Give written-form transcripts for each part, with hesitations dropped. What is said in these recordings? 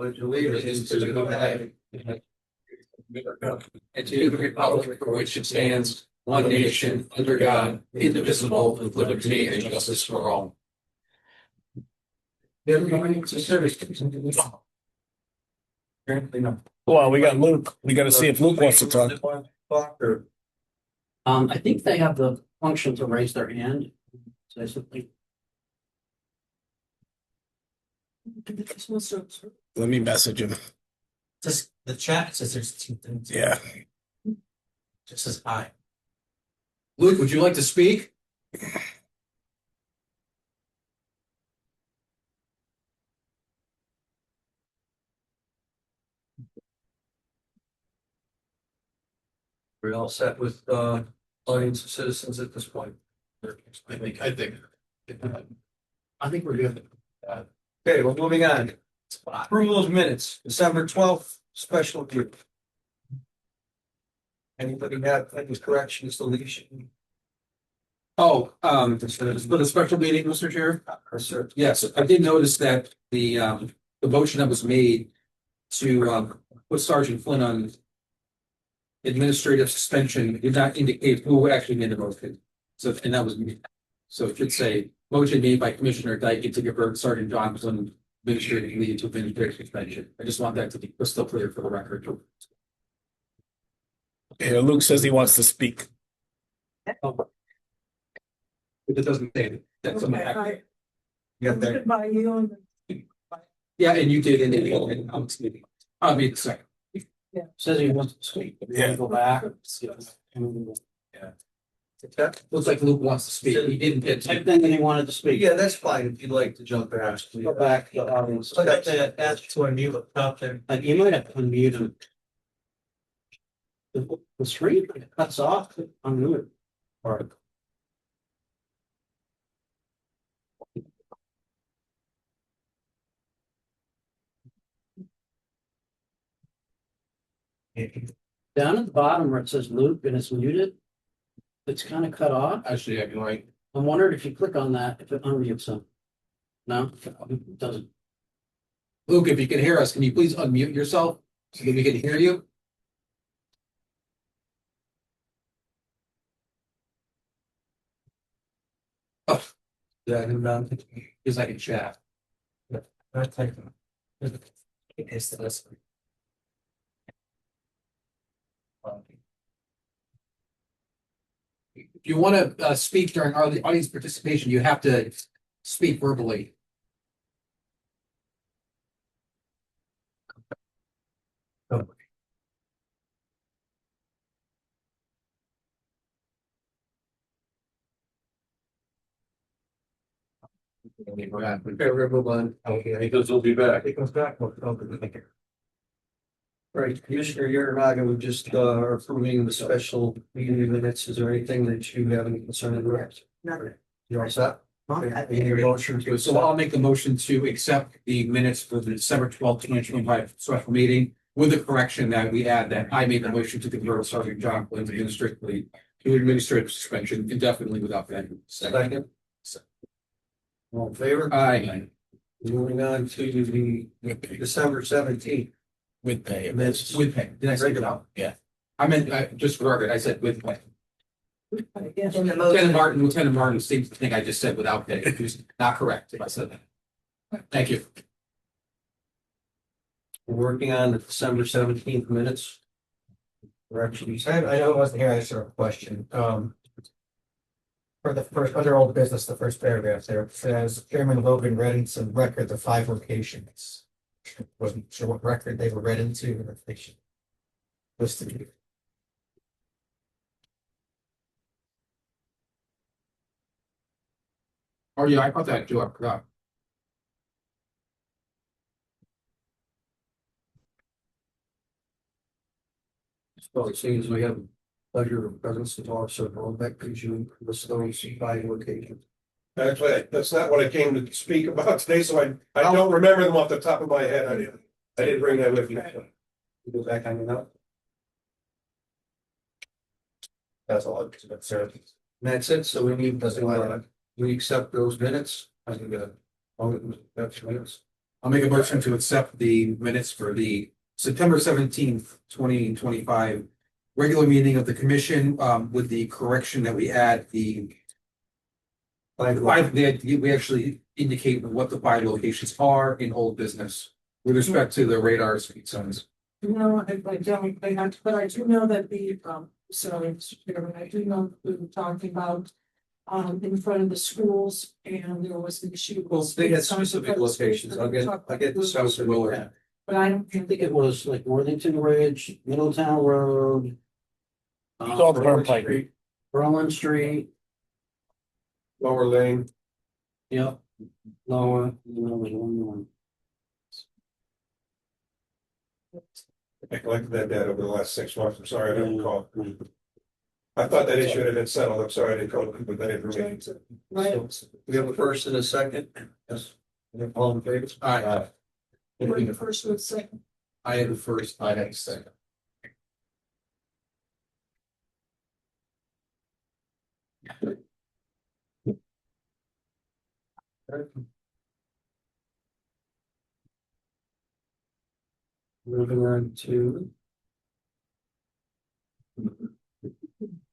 pledge allegiance to the flag and to the republic for which it stands, one nation, under God, indivisible, with liberty and justice for all. Apparently not. Well, we got Luke. We got to see if Luke wants to talk. I think they have the function to raise their hand. So simply. Let me message him. Just the chat says there's two things. Yeah. Just says hi. Luke, would you like to speak? We're all set with audience of citizens at this point. I think we're good. Okay, we're moving on. Approval of minutes, December 12th, special group. Anybody have any corrections, deletion? Oh, for the special meeting, Mr. Chair? Yes, I did notice that the motion that was made to put Sergeant Flynn on administrative suspension did not indicate who actually made the motion. So, and that was me. So it should say, motion made by Commissioner Dyke to convert Sergeant Johnson administrative leave to administrative suspension. I just want that to be crystal clear for the record. Yeah, Luke says he wants to speak. If it doesn't say it, that's something. You got that? Yeah, and you did in the, I'll be the second. Says he wants to speak. Yeah. Go back. Looks like Luke wants to speak. He didn't get Same to. thing that he wanted to speak. Yeah, that's fine if you'd like to jump back. Go back. To the audience. So I got to ask to unmute the top there. You might have to unmute him. The screen cuts off. Unmute it. Or down at the bottom where it says Luke and it's muted, it's kind of cut off. Actually, I can write. I'm wondering if you click on that, if it unmutes him. No, it doesn't. Luke, if you can hear us, can you please unmute yourself so that we can hear you? Oh, yeah, I'm not, because I can chat. That's like, it's this. If you want to speak during our audience participation, you have to speak verbally. Okay, we're gonna move on. Okay, because we'll be back. He comes back. Right, Commissioner Uranaga, we just are approving the special meeting minutes. Is there anything that you have any concern with? You all set? So I'll make the motion to accept the minutes for the December 12th, 2025 special meeting with the correction that we add that I made the motion to convert Sergeant John Flynn to administrative suspension indefinitely without pay. Second. All in favor? Aye. Moving on to the December 17th. With pay. Minutes with pay. Did I say it out? Yeah. I meant, just for the record, I said with pay. Yes. Lieutenant Martin seems to think I just said without pay, which is not correct if I said that. Thank you. We're working on the December 17th minutes. Corrections. I know it wasn't here, I just have a question. For the first, under old business, the first paragraph there it says Chairman Logan read into record the 5 locations. Wasn't sure what record they were read into, or if they should listed. Oh, yeah, I thought that too. I forgot. So seeing as we have pleasure of presence to Officer Rollback, could you list those 5 locations? Actually, that's not what I came to speak about today, so I don't remember them off the top of my head. I didn't bring that with me. You go back on your note. That's all it's about, sir. That's it. So we need, we accept those minutes. I think that's minutes. I'll make a motion to accept the minutes for the September 17th, 2025 regular meeting of the commission, with the correction that we add the we actually indicate what the 5 locations are in old business with respect to the radar speed signs. No, I don't, but I do know that sorry, Mr. Chairman, I do know we were talking about. In front of the schools and there was an issue. Well, they had specific locations. I'll get the South Willard. But I don't I think it was like Worthington Ridge, Middletown Road. It's all the Berlin turnpike. Street, Berlin Street, Lower Lane, yep, lower, one. I collected that data over the last 6 months, I'm sorry, I didn't recall. I thought that issue had been settled, I'm sorry, I didn't come with that information. Right, We have a first and a second. Yes. All in favor? Aye. when the first was second. I had the first, I had the second. Moving on to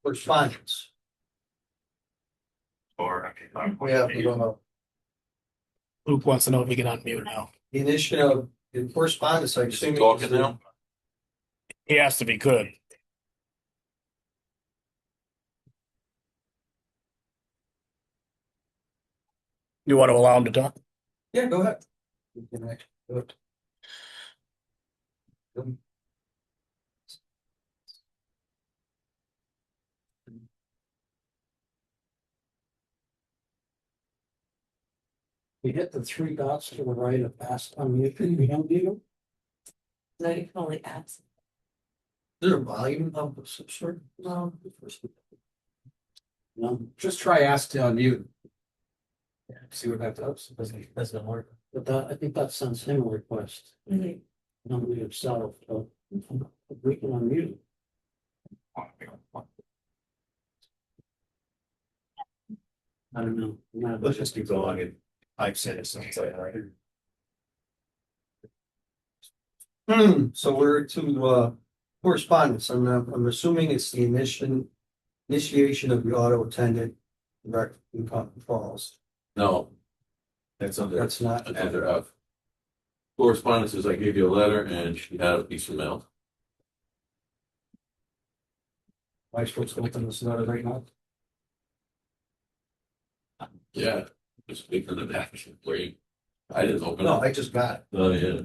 correspondence. We have Luke wants to know if we can unmute now. the initiative in correspondence, I assume. Talking now? He asked if he could. You want to allow him to talk? Yeah, go ahead. You can actually do it. We hit the 3 dots to the right of past unmute, we unmute. No, you can only ask. Is there a volume of some sort? No. No, Just try ask to unmute. See what that does. Doesn't work. but that, I think that sends him a request, Mhm. unmute himself, so we can unmute. I don't know. Let's just keep going and I've said it, so it's like, all right. So we're to correspondence. I'm assuming it's the initiation of the auto attendant direct in Compton Falls. No. That's under, That's not. that's under F. Correspondence is I gave you a letter and she had a piece of mail. Am I supposed to open this letter right now? Yeah. Just speak from the back, where you, I didn't open No, it. I just got it. Oh, yeah.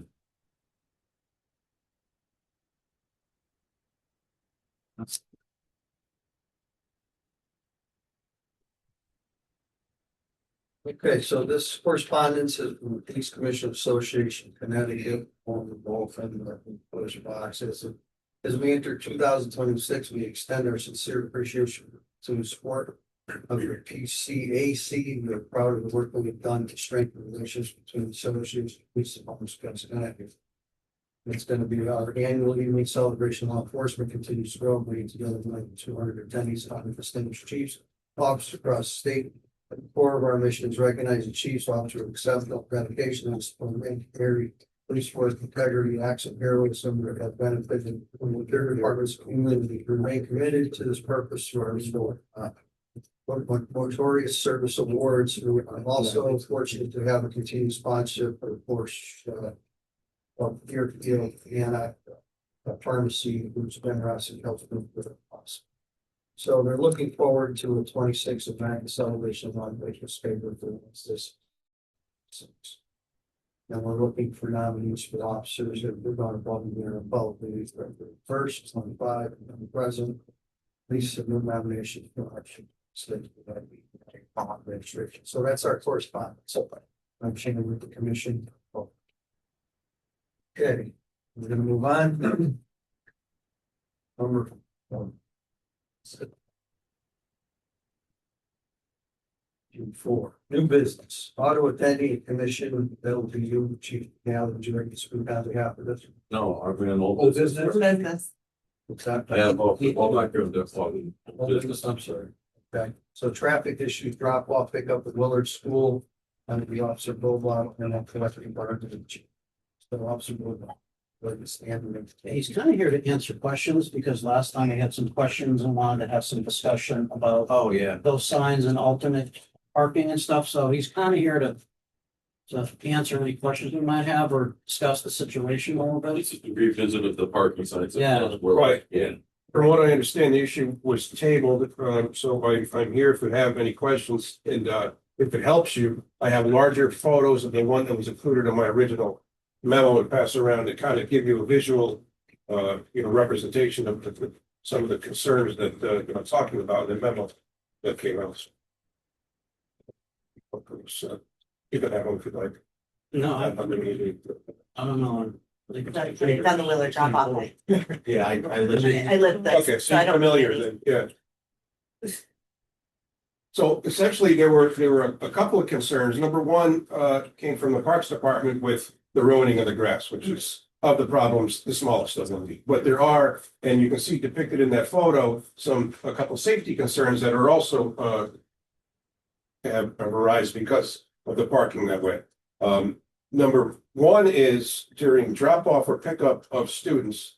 Okay, so this correspondence is from the Police Commission Association, Connecticut, on the Gulf and the Pleasure Box. As we enter 2026, we extend our sincere appreciation to the support of your PCAC. We're proud of the work that we've done to strengthen relationships between the associations, police departments, Connecticut. It's going to be our annual evening celebration. Law enforcement continues to grow, bringing together more than 200 attendees, 100 distinguished chiefs, officers across the state. At the core of our mission is recognizing chiefs, officers of exceptional dedication and support carry police force integrity, acts of heroism that have benefited from the their department's community. We remain committed to this purpose through our sport. Notorious Service Awards. I'm also fortunate to have a continued sponsorship, of course, of Deerfield and a pharmacy who's been around and helped them with us. So they're looking forward to a 26th event celebration of non-religious favor for this. And we're looking for nominees for officers that we're going above and beyond above the first, 25, and the present. Please submit nominations for election. Registration. So that's our correspondence. I'm checking with the commission. Okay, we're gonna move on. Number. Four, new business, auto attending commission, that'll be you, chief, now that you're ready to speak on behalf of this. No, are we in old Old business? business? What's that? Yeah, all back there, they're talking. Old business, I'm sorry. Okay, so traffic issues, drop off, pick up at Willard School. And the officer Boblin and then collective bargaining. So officer Boblin. Like the standard. He's kind of here to answer questions because last time I had some questions and wanted to have some discussion about Oh, yeah. those signs and alternate parking and stuff. So he's kind of here to answer any questions we might have or discuss the situation a little bit. It's just a revisit of the parking signs. Yeah. Right. Yeah. From what I understand, the issue was tabled, so I'm here if you have any questions, and if it helps you, I have larger photos of the one that was included in my original memo and pass around to kind of give you a visual, representation of some of the concerns that I'm talking about in the memo that came out. So, you can have one if you'd like. No, I'm gonna need it. I don't know. Down the Wheeler drop off. Yeah, I live in. I live there. Okay, so I you're don't familiar really- then, yeah. So essentially, there were a couple of concerns. Number one, came from the Parks Department with the ruining of the grass, which is of the problems, the smallest of them. But there are, and you can see depicted in that photo, a couple safety concerns that are also have arisen because of the parking that way. Number one is during drop off or pickup of students,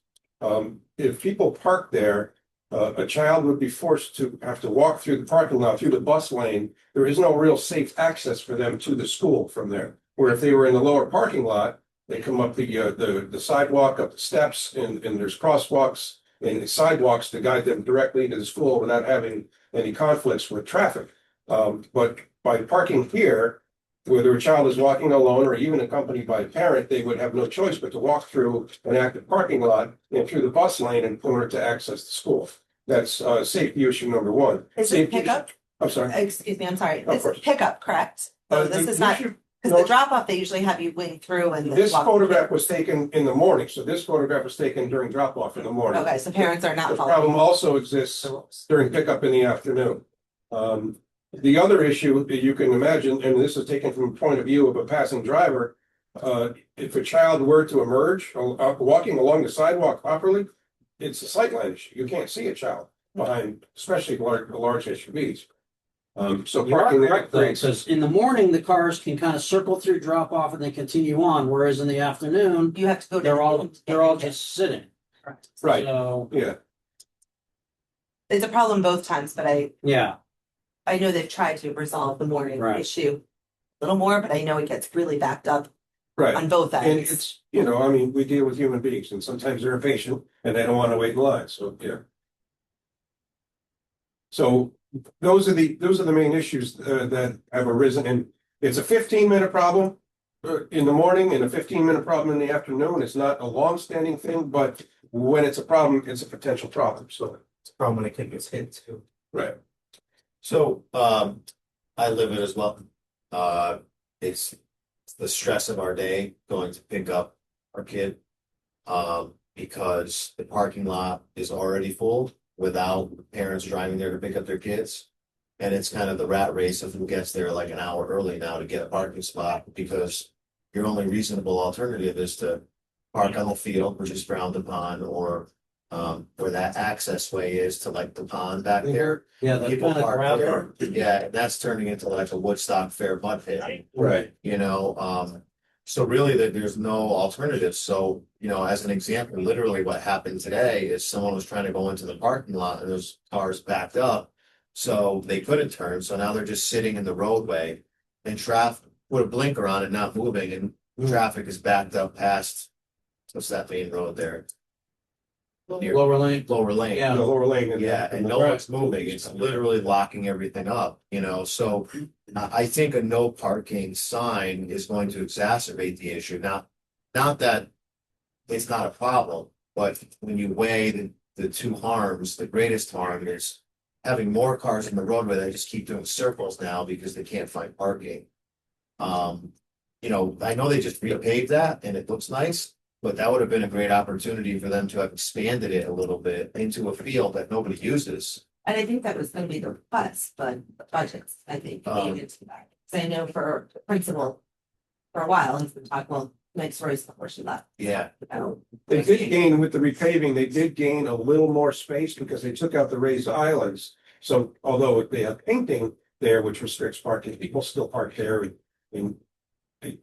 if people park there, a child would be forced to have to walk through the parking lot, through the bus lane. There is no real safe access for them to the school from there. Where if they were in the lower parking lot, they come up the sidewalk, up the steps, and there's crosswalks and sidewalks to guide them directly to the school without having any conflicts with traffic. But by parking here, whether a child is walking alone or even accompanied by a parent, they would have no choice but to walk through an active parking lot and through the bus lane in order to access the school. That's safety issue number one. Is it Safety- pickup? I'm sorry. Excuse me, I'm sorry. Of This is course. pickup, correct? So this The is not, issue- because no. the drop off, they usually have you wing through and. This walk- photograph was taken in the morning, so this photograph was taken during drop off in the morning. Okay, so parents are not The following. problem also exists during pickup in the afternoon. The other issue that you can imagine, and this is taken from the point of view of a passing driver, if a child were to emerge, walking along the sidewalk properly, it's a sightline issue. You can't see a child behind, especially large SUVs. So You are parking there correct though, creates. because in the morning, the cars can kind of circle through, drop off and then continue on, whereas in the afternoon, You have to go. to they're the all, field. they're all just sitting. Correct. Right, So, yeah. It's a problem both times, but yeah, I know they've tried to resolve the morning Right. issue a little more, but I know it gets really backed up Right. on both And ends. it's, I mean, we deal with human beings and sometimes they're impatient and they don't want to wait in line, so, yeah. So those are the main issues that have arisen, and it's a 15-minute problem in the morning and a 15-minute problem in the afternoon. It's not a long-standing thing, but when it's a problem, it's a potential problem, so. It's a problem when a kid gets hit too. Right. So, I live it as well. It's the stress of our day going to pick up our kid. Because the parking lot is already full without parents driving there to pick up their kids. And it's kind of the rat race of who gets there like an hour early now to get a parking spot, because your only reasonable alternative is to park on the field, which is frowned upon, or where that access way is to like the pond back there. yeah, that's People kind of park gravel. there. Yeah, that's turning into like a Woodstock Fair mud pit, Right. so really there's no alternative. So, as an example, literally what happened today is someone was trying to go into the parking lot and those cars backed up. So they couldn't turn. So now they're just sitting in the roadway and traffic with a blinker on it, not moving, and traffic is backed up past, what's that main road there? Lower lane. Lower lane. Yeah. The lower lane. Yeah, and no one's moving. It's literally locking everything up, so I think a no parking sign is going to exacerbate the issue. Not that it's not a problem, but when you weigh the two harms, the greatest harm is having more cars in the roadway that just keep doing circles now because they can't find parking. I know they just repaved that and it looks nice. But that would have been a great opportunity for them to have expanded it a little bit into a field that nobody uses. And I think that was gonna be the request, but the budgets, I think, came into that. So I know for the principal, for a while, he's been talking, well, Mike's Roy's the portion left. Yeah. They did gain with the repaving, they did gain a little more space because they took out the raised islands. So although they have painting there, which restricts parking, people still park there. And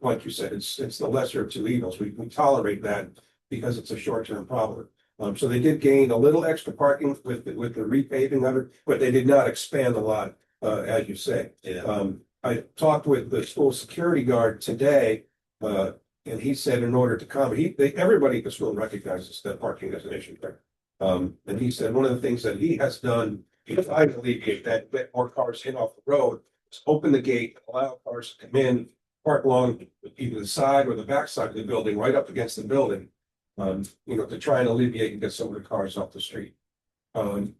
like you said, it's the lesser of two evils. We tolerate that because it's a short-term problem. So they did gain a little extra parking with the repaving of it, but they did not expand a lot, as you say. Yeah. I talked with the school security guard today, and he said in order to come, everybody at the school recognizes that parking is an issue there. And he said one of the things that he has done, to try to alleviate that, get more cars in off the road, is open the gate, allow cars to come in, park along either the side or the back side of the building, right up against the building. To try and alleviate and get some of the cars off the street. When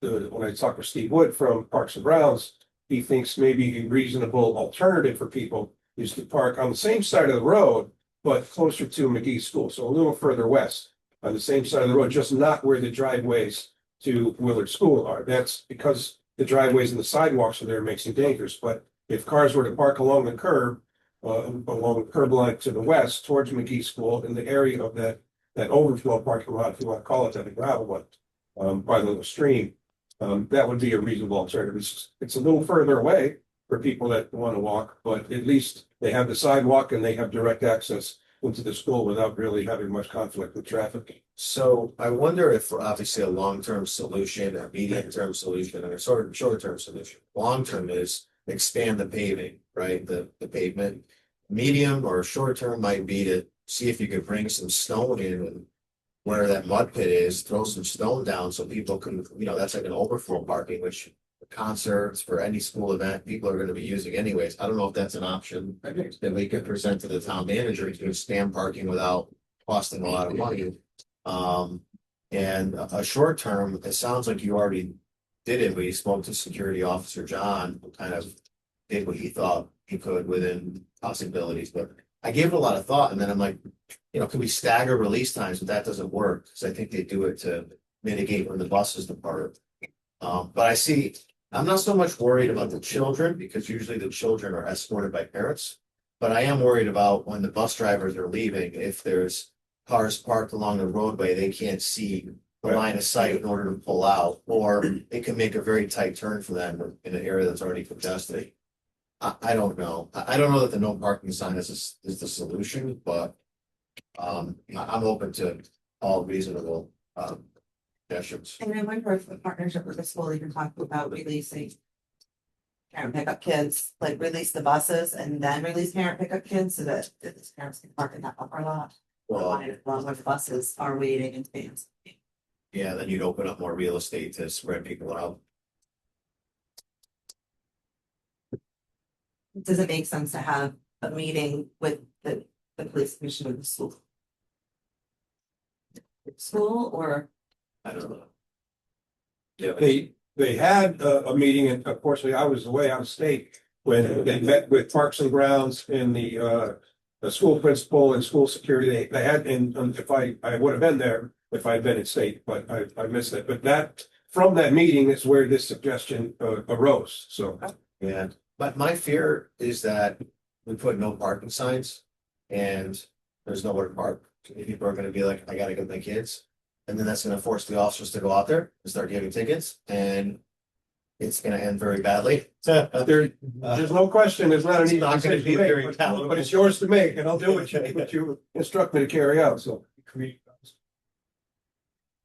I talked with Steve Wood from Parks and Grounds, he thinks maybe a reasonable alternative for people is to park on the same side of the road, but closer to McGee School, so a little further west, on the same side of the road, just not where the driveways to Willard School are. That's because the driveways and the sidewalks are there, makes it dangerous, but if cars were to park along the curb, along the curb line to the west towards McGee School in the area of that overflow parking lot, if you want to call it that, the gravel one, by the little stream, that would be a reasonable alternative. It's a little further away for people that want to walk, but at least they have the sidewalk and they have direct access into the school without really having much conflict with traffic. So I wonder if obviously a long-term solution, a medium-term solution, and a sort of short-term solution. Long-term is expand the paving, right? The pavement. Medium or short-term might be to see if you could bring some stone in and where that mud pit is, throw some stone down so people can, that's like an overflow parking, which for concerts, for any school event, people are going to be using anyways. I don't know if that's an option that we could present to the town manager to expand parking without costing a lot of money. And a short term, it sounds like you already did it, but you spoke to Security Officer John, who kind of did what he thought he could within possibilities, but I gave it a lot of thought, and then I'm like, can we stagger release times? But that doesn't work, because I think they do it to mitigate when the buses depart. But I'm not so much worried about the children, because usually the children are escorted by parents, but I am worried about when the bus drivers are leaving, if there's cars parked along the roadway, they can't see the line of sight in order to pull out, or it can make a very tight turn for them in an area that's already congested. I don't know. I don't know that the no parking sign is the solution, but I'm open to all reasonable suggestions. And I wonder if the partnership with the school even talked about releasing parent pickup kids, like release the buses and then release parent pickup kids so that the parents can park in that upper lot. Well, When the buses are waiting in advance. yeah, then you'd open up more real estate to spread people out. Does it make sense to have a meeting with the police commissioner of the school? School or? I don't know. They had a meeting, and unfortunately I was away out of state when they met with Parks and Grounds and the school principal and school security. They had, and if I would have been there if I had been in state, but I missed it. But from that meeting is where this suggestion arose, so. Yeah, but my fear is that we put no parking signs and there's nowhere to park. People are gonna be like, I gotta get my kids. And then that's gonna force the officers to go out there and start giving tickets, and it's gonna end very badly. There's no question, there's not an It's easy not gonna decision be to very make, palatable. but it's yours to make, and I'll do what you instruct me to carry out, so.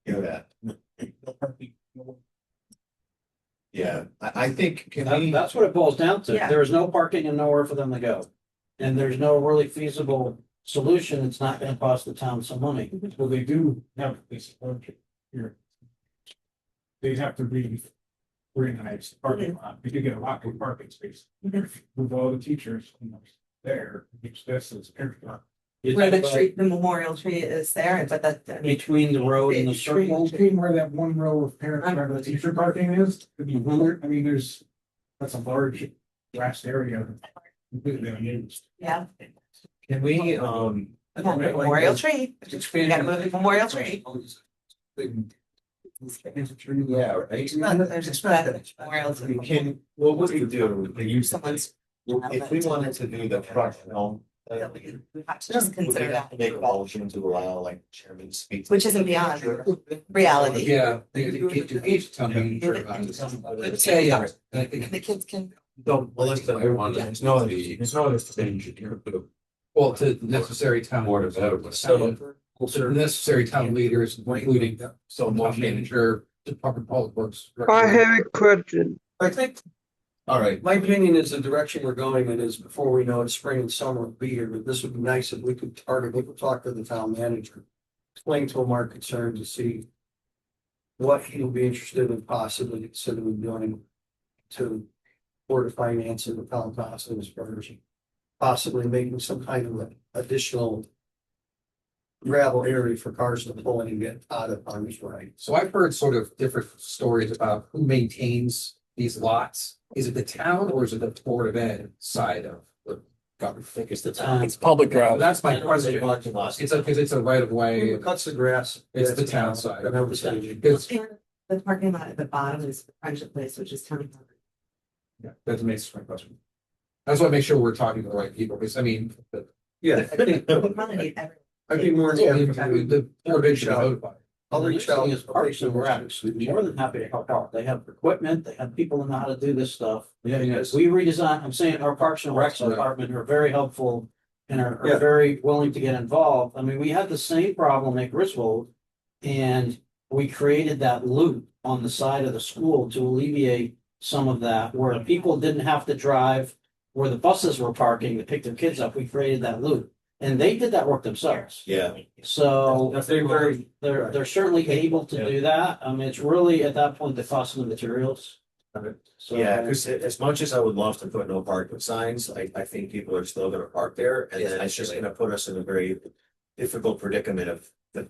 Yeah. Yeah, I think, can we, That's what it boils down to. Yeah. There is no parking and nowhere for them to go. And there's no really feasible solution. It's not gonna cost the town some money. Well, they do have this here. They have to be organized parking lot. We do get a lot of parking space. With all the teachers, there, which this is. Where the tree, the memorial tree is there, but that. I mean, Between the road and the circle. Between where that one row of parents where the teacher parking is, I mean, that's a large grass area. Completely unused. Yeah, can we, yeah, memorial tree. You gotta move the memorial tree. yeah, right? There's just that memorial tree. What would we do? Someone's. If we wanted to do the front home. We have to just consider We'd have that, to make a motion to allow like chairman to speak. which isn't beyond reality. Yeah, they each tell me. The kids can, Don't. Well, that's I wanted There's no other, the there's no other engineer. Well, to necessary town. board of ed. So, the necessary town leaders, including the So town manager, Department of Public Works. I have a question. I think, All right, my opinion is the direction we're going in is before we know it, spring and summer will be here, but this would be nice if we could talk to the town manager. Explain to him our concern to see what he will be interested in possibly considering doing to Board of Finance and the town council as version. Possibly making some kind of additional gravel area for cars to pull in and get out of on this ride. So I've heard sort of different stories about who maintains these lots. Is it the town or is it the Board of Ed side of the government? I think it's the time. It's public Well, ground. that's my question. Because it's a right of way. Who cuts the grass? It's the town side. I know the same. It's, The parking lot at the bottom is the Friendship Place, which is town. yeah, that makes my question. I just want to make sure we're talking to the right people, because I mean, Yeah, I think, We probably need every. I'd be more than happy. the Board of Ed should be notified. I'll reach out. Is Parks and Rec, more than happy to help out. They have equipment, they have people that know how to do this stuff. Yeah, yes. We redesign, I'm saying our Parks and Rec department are very helpful and are Yeah. very willing to get involved. I mean, we had the same problem at Griswold. And we created that loop on the side of the school to alleviate some of that, where people didn't have to drive where the buses were parking to pick their kids up. We created that loop. And they did that work themselves. yeah, So If they were- they're certainly able to do that. I mean, it's really at that point the cost of the materials. So yeah, because as much as I would love to put no parking signs, I think people are still gonna park there, and then it's just gonna put us in a very difficult predicament of the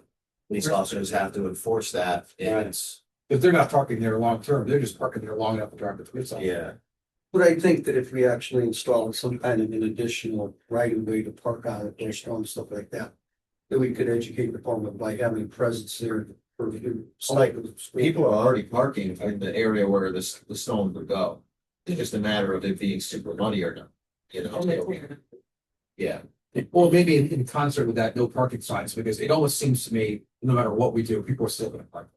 police officers have to enforce that, and it's, If they're not parking there long term, they're just parking there long enough to drive the police off. yeah. But I think that if we actually install some kind of an additional right of way to park on it, or stone, stuff like that. That we could educate the public by having presence there for the site of the school. People are already parking in the area where the stone would go. It's just a matter of it being super muddy or not, you know? Yeah. Well, maybe in concert with that, no parking signs, because it almost seems to me, no matter what we do, people are still gonna park.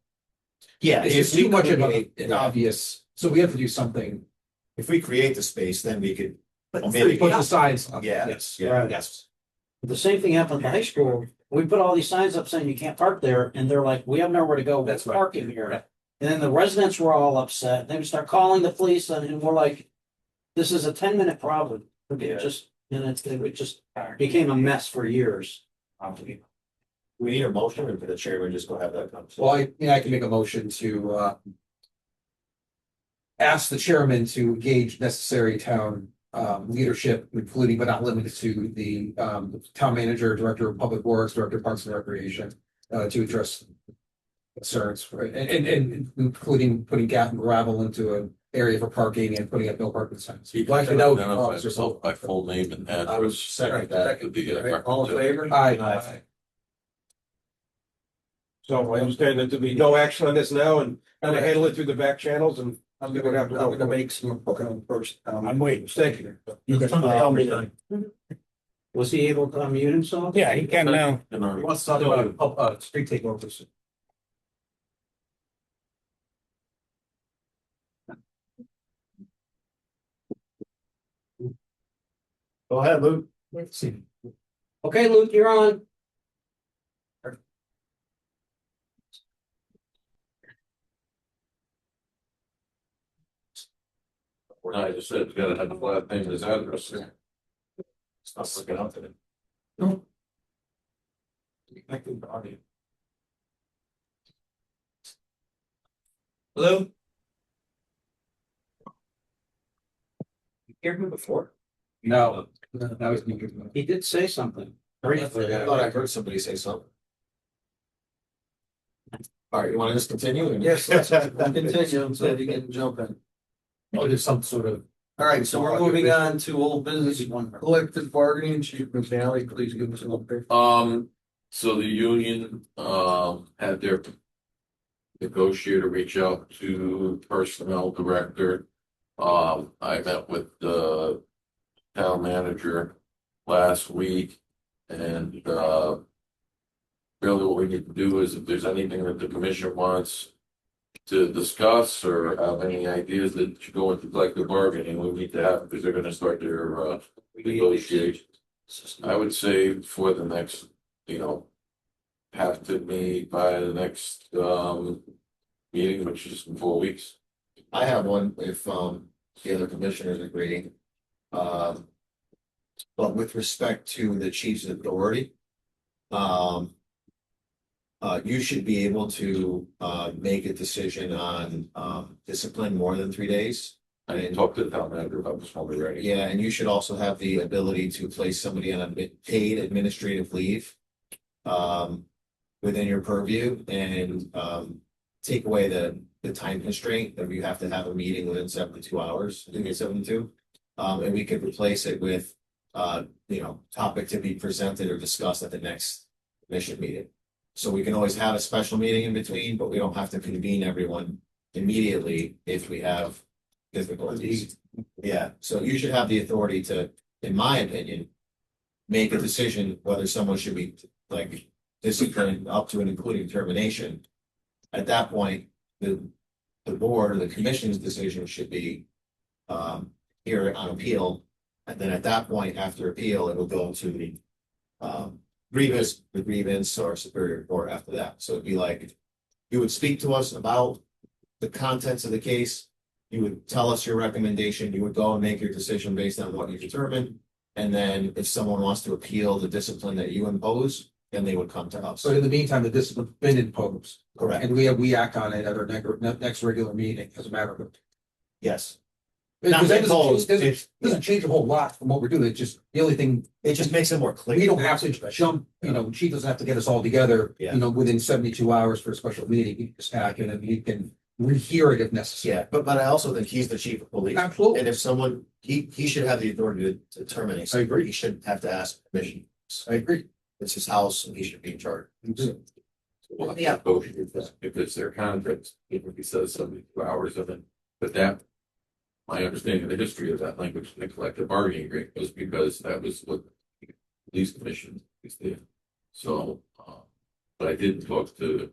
Yeah, It's just too much of an obvious, so we have to do something. if we create the space, then we could, But maybe, Put the signs up. yeah, Yes. yeah, Right. yes. the same thing happened at the high school. We put all these signs up saying you can't park there, and they're like, we have nowhere to go. That's That's right. parking here. And then the residents were all upset. They would start calling the police and we're like, this is a 10-minute problem. It just, and it just became a mess for years. We need a motion, or for the chairman just go have that conversation? Well, I can make a motion to ask the chairman to engage necessary town leadership, including but not limited to the town manager, director of public works, director of parks and recreation, to address concerns, right? And including putting gap and gravel into an area for parking and putting up no parking signs. You Like can to know identify officers. yourself by full name and address. I was second that. That could be a Right, all in record. favor? Aye. So I understand that there'll be no action on this now and kind of handle it through the back channels and I'm gonna make some, approach. I'm waiting. thank you. You can tell me that. Was he able to unmute himself? Yeah, he can now. Let's talk about street takeovers. Go ahead, Luke. Okay, Luke, you're on. I just said, it's gotta have the flat name as address. It's not looking up to it. Hello? You heard me before? No, that was me. He did say something. I thought I heard somebody say something. All right, you want to just continue? Yes, let's continue so we can jump in. Oh, there's some sort of. All right, so we're moving on to old business, collective bargaining, Chief McNally, please give us an update. So the union, had their negotiator reach out to personnel director. I met with the town manager last week and, really what we need to do is if there's anything that the commission wants to discuss or have any ideas that should go into collective bargaining, we need to have, because they're gonna start their negotiations. I would say for the next, have to meet by the next meeting, which is in 4 weeks. I have one if the other commissioners agree. But with respect to the chief's authority, you should be able to make a decision on discipline more than 3 days. I didn't talk to the town manager about this one already. Yeah, and you should also have the ability to place somebody on a paid administrative leave within your purview and take away the time constraint that you have to have a meeting within 72 hours, I think it's 72. And we could replace it with topic to be presented or discussed at the next commission meeting. So we can always have a special meeting in between, but we don't have to convene everyone immediately if we have difficulties. Yeah, so you should have the authority to, in my opinion, make a decision whether someone should be like disciplined up to and including termination. At that point, the board or the commission's decision should be here on appeal. And then at that point, after appeal, it will go to the grievance or superior court after that. So it'd be like, you would speak to us about the contents of the case. You would tell us your recommendation. You would go and make your decision based on what you determined. And then if someone wants to appeal the discipline that you impose, then they would come to us. So in the meantime, the discipline's been imposed. Correct. And we act on it at our next regular meeting as a matter of. Yes. Because that imposed, doesn't change a whole lot from what we're doing. It's just the only thing, It just makes it more clear. we don't have to jump, she doesn't have to get us all together, Yeah. within 72 hours for a special meeting. You can just act and you can rehear it if necessary. Yeah, but I also think he's the chief of police. Absolutely. And if someone, he should have the authority to terminate. I agree. He shouldn't have to ask permission. I agree. It's his house and he should be in charge. We'll have to Yeah. negotiate if it's their contract, even if he says 72 hours of it, but that. My understanding of the history of that language in the collective bargaining agreement was because that was what the police commission did. So, but I did talk to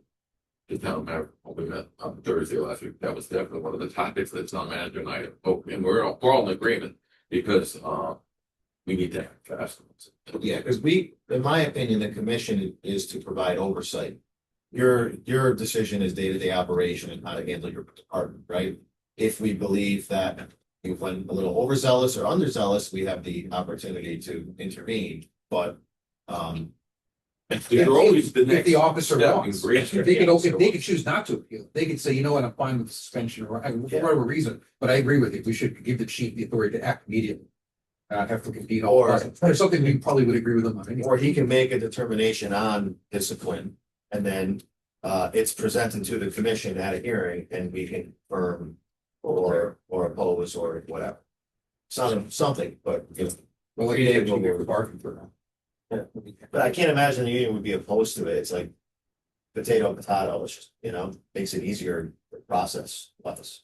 the town manager when we met on Thursday last week. That was definitely one of the topics that town manager and I spoke, and we're all in agreement because we need to act fast. Yeah, because in my opinion, the commission is to provide oversight. Your decision is day-to-day operation and how to handle your department, right? If we believe that you went a little overzealous or underzealous, we have the opportunity to intervene, but They're always the If next the officer step in wants, grace. if they could choose not to appeal, they could say, you know what, I'm fine with suspension or for whatever reason. But I agree with you, we should give the chief the authority to act immediately. Have to convene all. Or- There's something we probably would agree with them on anyway. or he can make a determination on discipline. And then it's presented to the commission at a hearing and we can confirm or oppose or whatever. Something, but Well, like, Yeah, we'll give the bargain for now. but I can't imagine the union would be opposed to it. It's like potato, it's just, makes it easier to process less.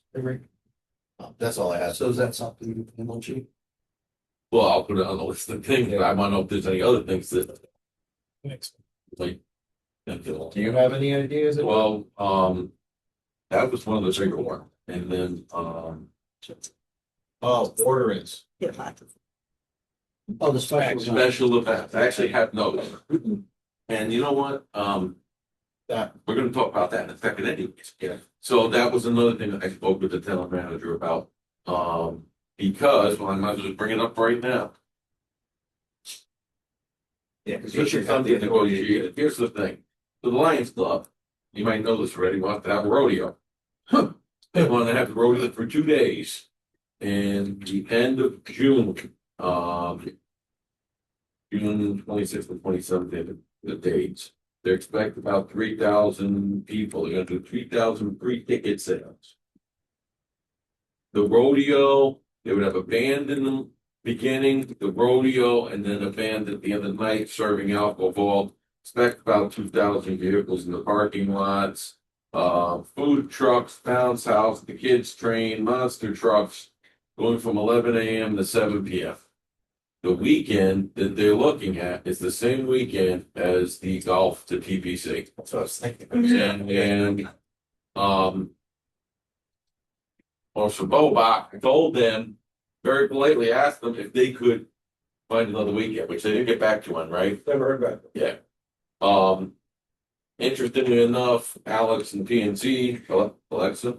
That's all I have. So is that something you can handle, Chief? Well, I'll put it on the list of things, but I want to know if there's any other things that like. Do you have any ideas? Well, that was one of the bigger ones, and then, Oh, orderance. Oh, the special. special events, I actually have notes. And you know what, That, we're gonna talk about that in a second anyways. Yeah. So that was another thing that I spoke with the town manager about, because, well, I might as well bring it up right now. yeah, because This is something negotiated. Here's the thing. The Lions Club, you might know this already, want to have a rodeo. They want to have the rodeo for 2 days. And the end of June, June 26th and 27th, the dates. They expect about 3,000 people. They're gonna do 3,000 free ticket sales. The rodeo, they would have a band in the beginning, the rodeo, and then a band at the end of the night serving alcohol. Expect about 2,000 vehicles in the parking lots. Food trucks, bounce house, the kids train, monster trucks, going from 11 a.m. to 7 p.m. The weekend that they're looking at is the same weekend as the golf to TPC. That's what I was thinking. And Officer Bobach told them, very politely asked them if they could find another weekend, which they didn't get back to him, right? Never heard back. Yeah. Interestingly enough, Alex and PNC, Alexa,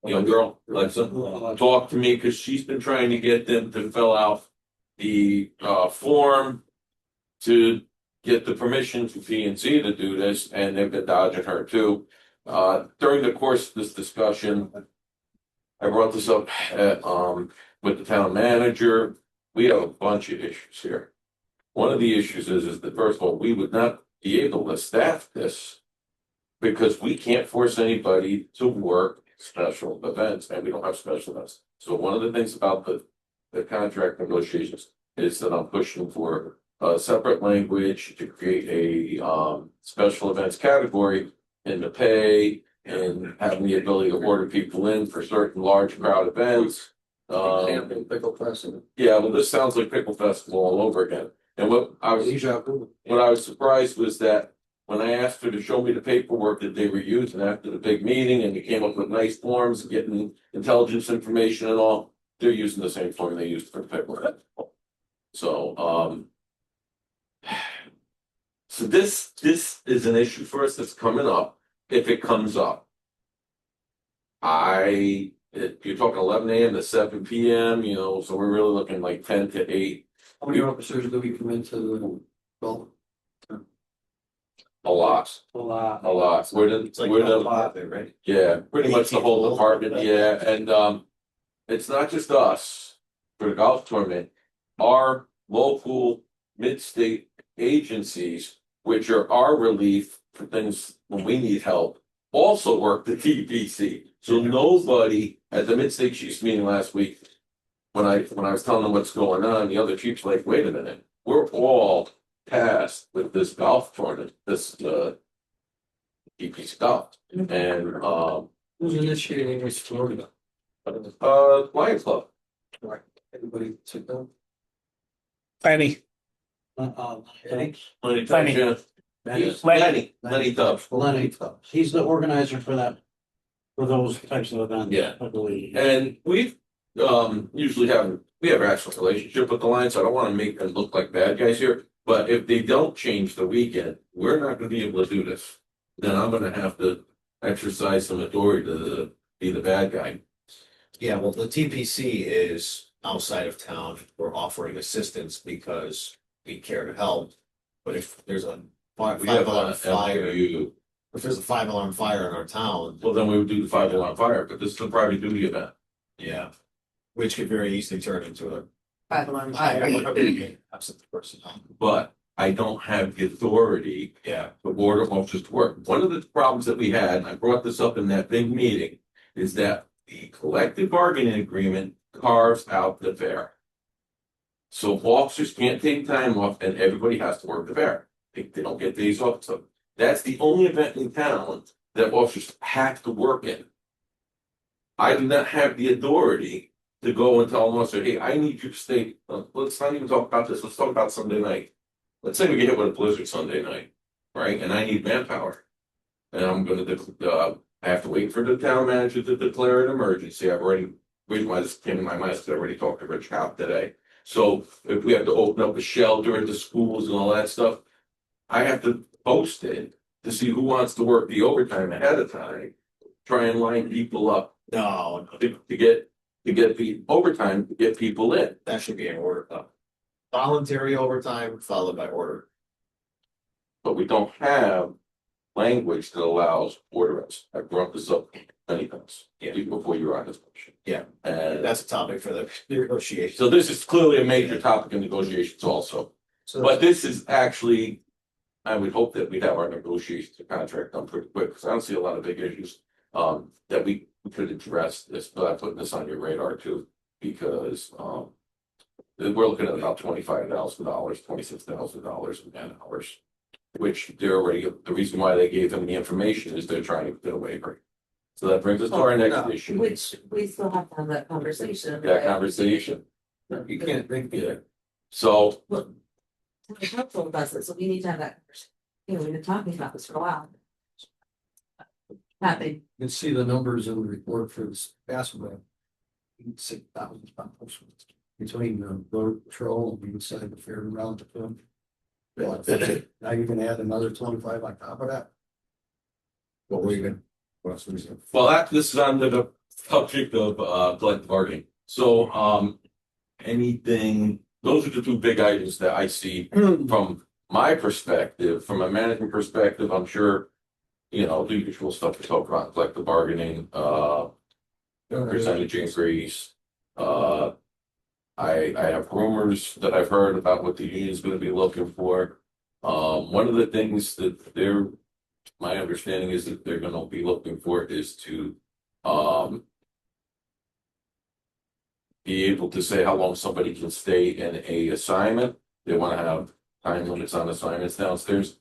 young girl, Alexa, talked to me because she's been trying to get them to fill out the form to get the permission from PNC to do this, and they've been dodging her too. During the course of this discussion, I brought this up with the town manager. We have a bunch of issues here. One of the issues is that first of all, we would not be able to staff this because we can't force anybody to work special events, and we don't have special events. So one of the things about the contract negotiations is that I'm pushing for a separate language to create a special events category in the pay and having the ability to order people in for certain large crowd events. Pickle Festival. Yeah, well, this sounds like Pickle Festival all over again. And what I was surprised was that when I asked her to show me the paperwork that they were using after the big meeting, and we came up with nice forms, getting intelligence information and all, they're using the same form they used for the paperwork. So, so this is an issue for us that's coming up, if it comes up. You're talking 11 a.m. to 7 p.m., you know, so we're really looking like 10 to 8. How many officers do we come into the, well, A lot. a lot. A lot. Right? Yeah, pretty much the whole department, yeah, and it's not just us for the golf tournament. Our local mid-state agencies, which are our relief for things when we need help, also work the TPC. So nobody at the mid-state chiefs meeting last week, when I was telling them what's going on, the other chiefs were like, wait a minute, we're all tasked with this golf tournament, this TPC golf. And Who's initiating this Florida? Lions Club. Right. Everybody took them. Lenny, Lenny Tubbs. Lenny, he's the organizer for that, for those types of events. Yeah. I believe. And we've usually we have an actual relationship with the Lions, so I don't want to make them look like bad guys here. But if they don't change the weekend, we're not going to be able to do this. Then I'm going to have to exercise some authority to be the bad guy. Yeah, well, the TPC is outside of town. We're offering assistance because we care to help. But if there's a five We have alarm a fire, MOU. if there's a 5-alarm fire in our town, Well, then we would do the 5-alarm fire, but this is a private duty event. yeah, which could very easily turn into a 5-alarm absent personnel. But I don't have the authority Yeah, to order officers to work. One of the problems that we had, and I brought this up in that big meeting, is that the collective bargaining agreement carves out the fair. So officers can't take time off and everybody has to work the fair. They don't get days off. So that's the only event in town that officers have to work in. I do not have the authority to go and tell an officer, hey, I need you to stay. Let's not even talk about this. Let's talk about Sunday night. Let's say we get hit with a blizzard Sunday night, right? And I need manpower. And I'm going to, I have to wait for the town manager to declare an emergency. Reason why this came to my mind is 'cause I already talked to Rich Cobb today. So if we have to open up a shelter at the schools and all that stuff, I have to post it to see who wants to work the overtime ahead of time. Try and line people up no, to get the overtime to get people in. that should be an order. Voluntary overtime followed by order. But we don't have language that allows orderance. I brought this up many times, even before you were on this motion. Yeah. And That's a topic for the negotiation. so this is clearly a major topic in negotiations also. But this is actually, I would hope that we'd have our negotiations contract done pretty quick, because I don't see a lot of big issues that we could address this, but I'm putting this on your radar too, because we're looking at about $25,000, $26,000 in man hours, which they're already, the reason why they gave them the information is they're trying to get a waiver. So that brings us to our next issue. Which we still have to have that conversation. That conversation. You can't think it. So The council does it, so we need to have that, we've been talking about this for a while. Happy. You can see the numbers in the report for this basketball. $6,000 between the road patrol and inside the fairground. Now you can add another 25 on top of that. What were you gonna? Well, this is under the subject of collective bargaining. So anything, those are the two big items that I see from my perspective, from a management perspective. I'm sure, you know, the usual stuff to talk about, collective bargaining, percentage increase. I have rumors that I've heard about what the union is going to be looking for. One of the things that my understanding is that they're going to be looking for is to be able to say how long somebody can stay in a assignment. They want to have time limits on assignments downstairs.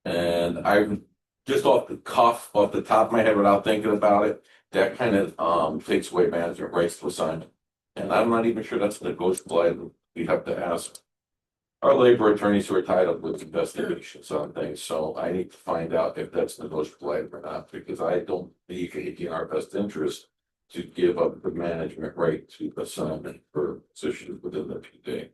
And I just off the cuff, off the top of my head, without thinking about it, that kind of takes away management rights to assignment. And I'm not even sure that's negotiable. We'd have to ask our labor attorneys who are tied up with investigations on things. So I need to find out if that's negotiable or not, because I don't think it would be in our best interest to give up the management right to assignment for positions within the PD.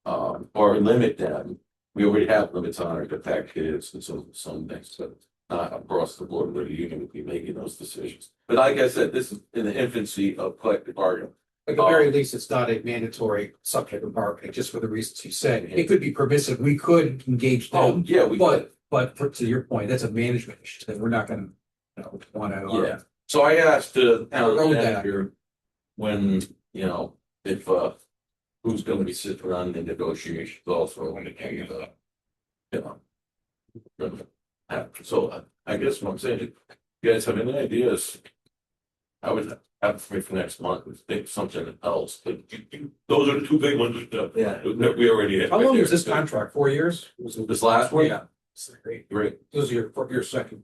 Or limit them. We already have limits on our protect kids and some things, but not across the board where the union would be making those decisions. But like I said, this is in the infancy of collective bargaining. At the very least, it's not a mandatory subject of bargaining, just for the reasons you said. It could be permissive. We could engage Oh, them, yeah, we could. but to your point, that's a management issue that we're not gonna, want to. Yeah. So I asked the town Road that. manager when, you know, if who's going to be sitting around the negotiations also when it came to, you know. So I guess what I'm saying, if you guys have any ideas, I would have for me for next month. Think something else. But those are the two big ones that we already had. How long is this contract? 4 years? This last one? Yeah. Great. Great. Those are your second.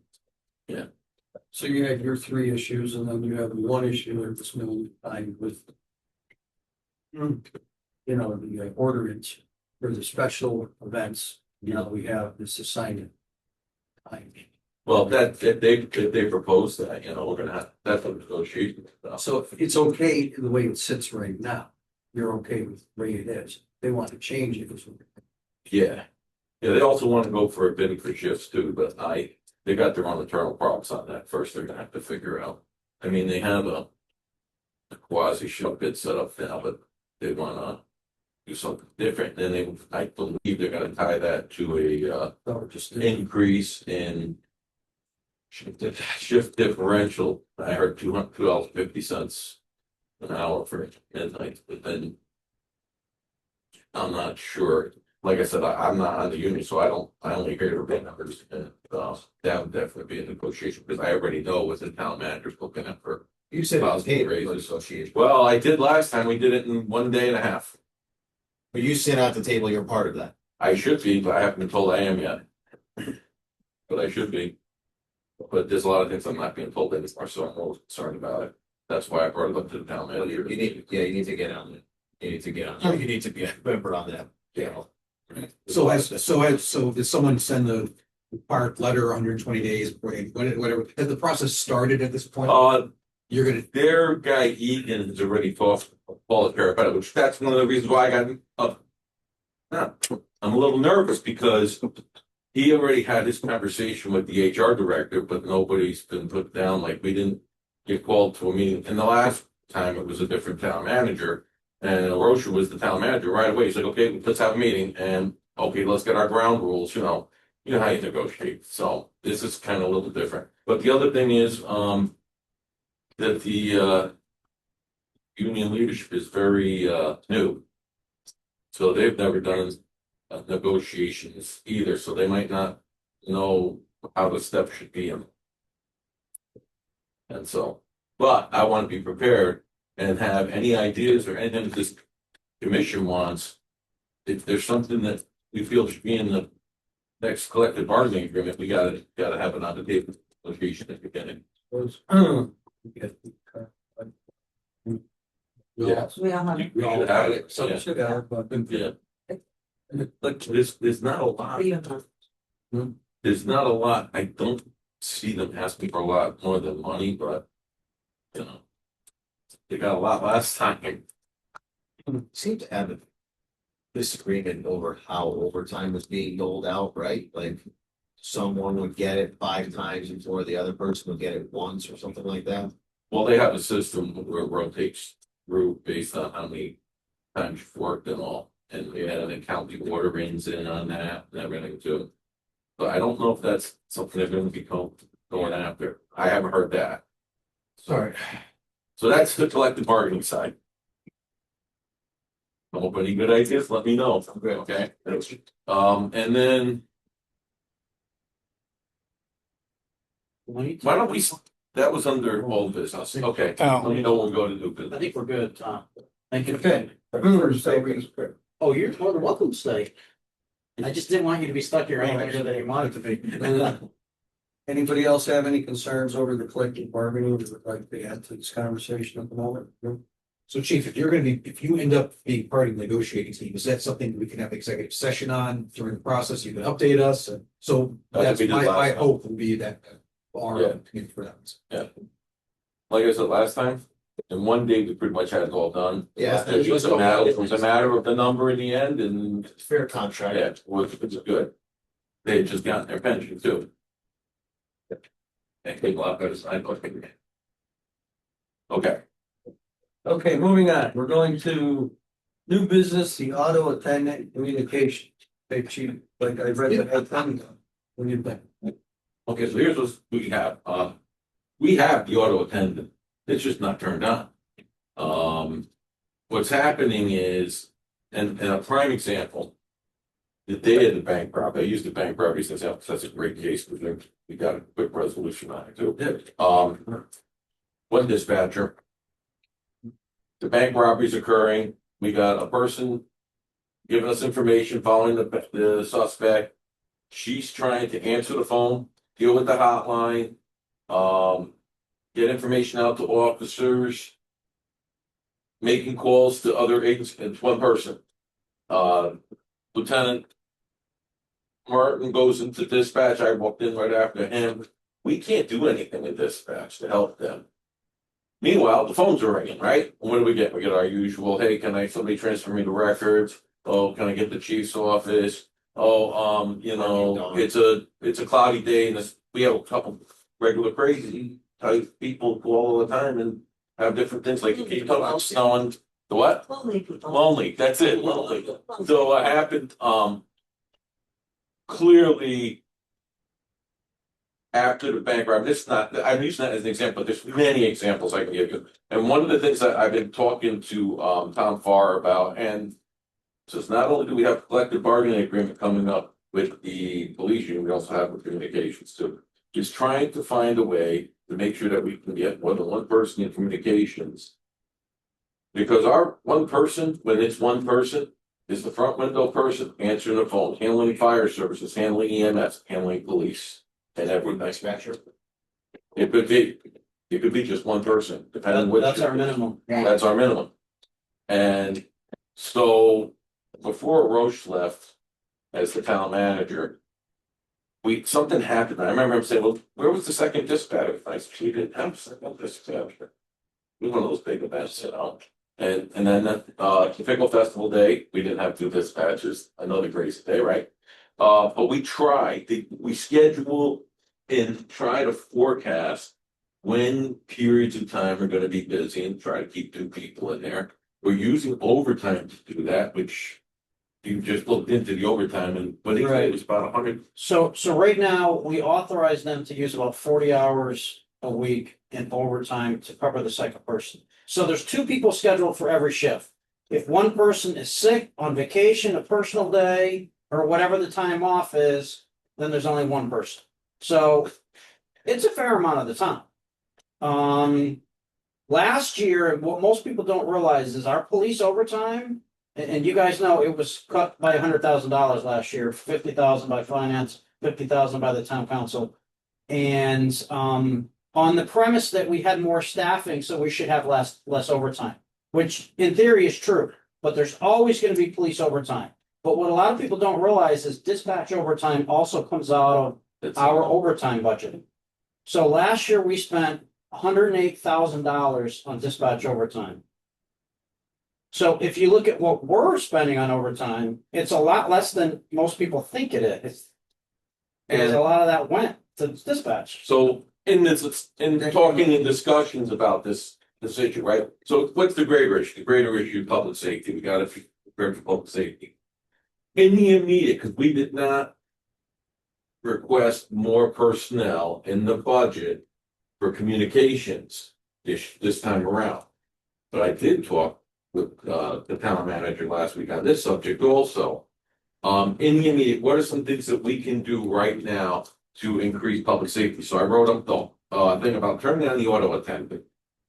So you had your three issues, and then you have one issue at this moment time with, you know, the ordinance for the special events. You know, we have this assignment time. Well, that if they propose that, you know, we're gonna have that's a negotiation. So it's okay the way it sits right now. You're okay with the way it is. They want to change it. Yeah. Yeah, they also want to go for a bid for shifts too, but they got their own internal problems on that first. They're gonna have to figure out. I mean, they have a quasi shift bid set up now, but they wanna do something different. Then I believe they're gonna tie that to a Just increase in shift differential. I heard $2.50 an hour for midnight, but then I'm not sure. Like I said, I'm not on the union, so I only hear the big numbers, and that would definitely be a negotiation, because I already know what the town manager's looking at for. You said it was possible paid raises. association, Well, I did last time, we did it in 1 day and a half. but you sit at the table, you're part of that. I should be, but I haven't been told I am yet. But I should be. But there's a lot of things I'm not being told anymore, so I'm a little concerned about it. That's why I brought it up to the town manager. You need to get on it. You need to get on, you need to be a member on that panel. So did someone send the part letter 120 days, whatever, has the process started at this point? You're gonna, Their guy Egan has already talked about it, which that's one of the reasons why I got I'm a little nervous, because he already had his conversation with the HR director, but nobody's been put down. Like, we didn't get called to a meeting. And the last time it was a different town manager, and Rocha was the town manager right away. He's like, okay, let's have a meeting, and okay, let's get our ground rules, you know how you negotiate. So this is kind of a little different. But the other thing is, that the union leadership is very new. So they've never done negotiations either, so they might not know how the steps should be in. And so, but I want to be prepared and have any ideas or anything that this commission wants. If there's something that we feel should be in the next collective bargaining agreement, we gotta have it on the table negotiation at the beginning. Yeah. We all have. We should have it. So Yeah. should have, but Yeah. But there's not a lot. We have. There's not a lot. I don't see them asking for a lot more than money, but you know, They got a lot last time. Seem to have a disagreement over how overtime was being doled out, right? Like someone would get it 5 times before the other person would get it once or something like that. Well, they have a system where it rotates through based on how many times you've worked and all. And we had an accounting order ins in on that and everything too. But I don't know if that's something they're gonna be going after. I haven't heard that. Sorry. So that's the collective bargaining side. Come up with any good ideas, let me know. Okay. And then why don't we, that was under old business. Okay, let Oh, me know when we go to new I business. think we're good, Tom. Thank you. Okay. Oh, you're more than welcome to stay. I just didn't want you to be stuck here any longer than you wanted to be. Anybody else have any concerns over the collective bargaining that would like to add to this conversation at the moment? No? So Chief, if you end up being part of the negotiating team, is that something we can have executive session on during the process? You can update us, and so That that's could be the my last time. hope would be that our Yeah. committee for that. Like I said last time, in one day, we pretty much had it all done. Yeah. It was a matter of the number in the end and Fair contract. yeah, it's good. They had just gotten their pension too. And people out there decide, okay, Okay, moving on. We're going to new business, the auto attendant communication. Hey, Chief, like I read the head thing. What do you think? okay, so here's what we have, we have the auto attendant, it's just not turned on. What's happening is, and a prime example. The day of the bank robbery, I used the bank robbery since that's a great case, because we got a quick resolution on it too. One dispatcher. The bank robbery's occurring, we got a person giving us information following the suspect. She's trying to answer the phone, deal with the hotline, get information out to officers, making calls to other agents. It's one person. Lieutenant Martin goes into dispatch. I walked in right after him. We can't do anything in dispatch to help them. Meanwhile, the phones are ringing, right? What do we get? We get our usual, hey, can somebody transfer me the records? Oh, can I get the chief's office? Oh, it's a cloudy day and we have a couple regular crazy type people who all the time and have different things like you keep talking about snowing. The what? Lonely people. Lonely, that's it, lonely. So what happened, clearly. After the bank robbery, I'm using that as an example, but there's many examples I can give you. And one of the things that I've been talking to Tom Farr about, and says not only do we have a collective bargaining agreement coming up with the police union, we also have with communications too. Is trying to find a way to make sure that we can get more than one person in communications. Because our one person, when it's one person, is the front window person answering the phone, handling fire services, handling EMS, handling police. And every dispatcher. It could be just one person, depending on which. That's our minimum. That's our minimum. And so before Roche left as the town manager, something happened. I remember him saying, well, where was the second dispatcher? I said, we didn't have a second dispatcher. It was one of those big events, And then the Pickle Festival Day, we didn't have 2 dispatchers, another crazy day, right? But we schedule and try to forecast when periods of time are gonna be busy and try to keep 2 people in there. We're using overtime to do that, which you just looked into the overtime but it was about 100. So right now, we authorize them to use about 40 hours a week in overtime to cover the second person. So there's 2 people scheduled for every shift. If one person is sick, on vacation, a personal day, or whatever the time off is, then there's only one person. So it's a fair amount of the time. Last year, what most people don't realize is our police overtime, and you guys know it was cut by $100,000 last year, 50,000 by finance, 50,000 by the town council. And on the premise that we had more staffing, so we should have less overtime, which in theory is true, but there's always going to be police overtime. But what a lot of people don't realize is dispatch overtime also comes out of our overtime budget. So last year we spent $108,000 on dispatch overtime. So if you look at what we're spending on overtime, it's a lot less than most people think it is. Because a lot of that went to dispatch. So in this, in talking and discussions about this issue, right? So what's the greater issue? The greater issue, public safety. We gotta be prepared for public safety. In the immediate, because we did not request more personnel in the budget for communications this time around. But I did talk with the town manager last week on this subject also. In the immediate, what are some things that we can do right now to increase public safety? So I wrote up the thing about turning on the auto attendant.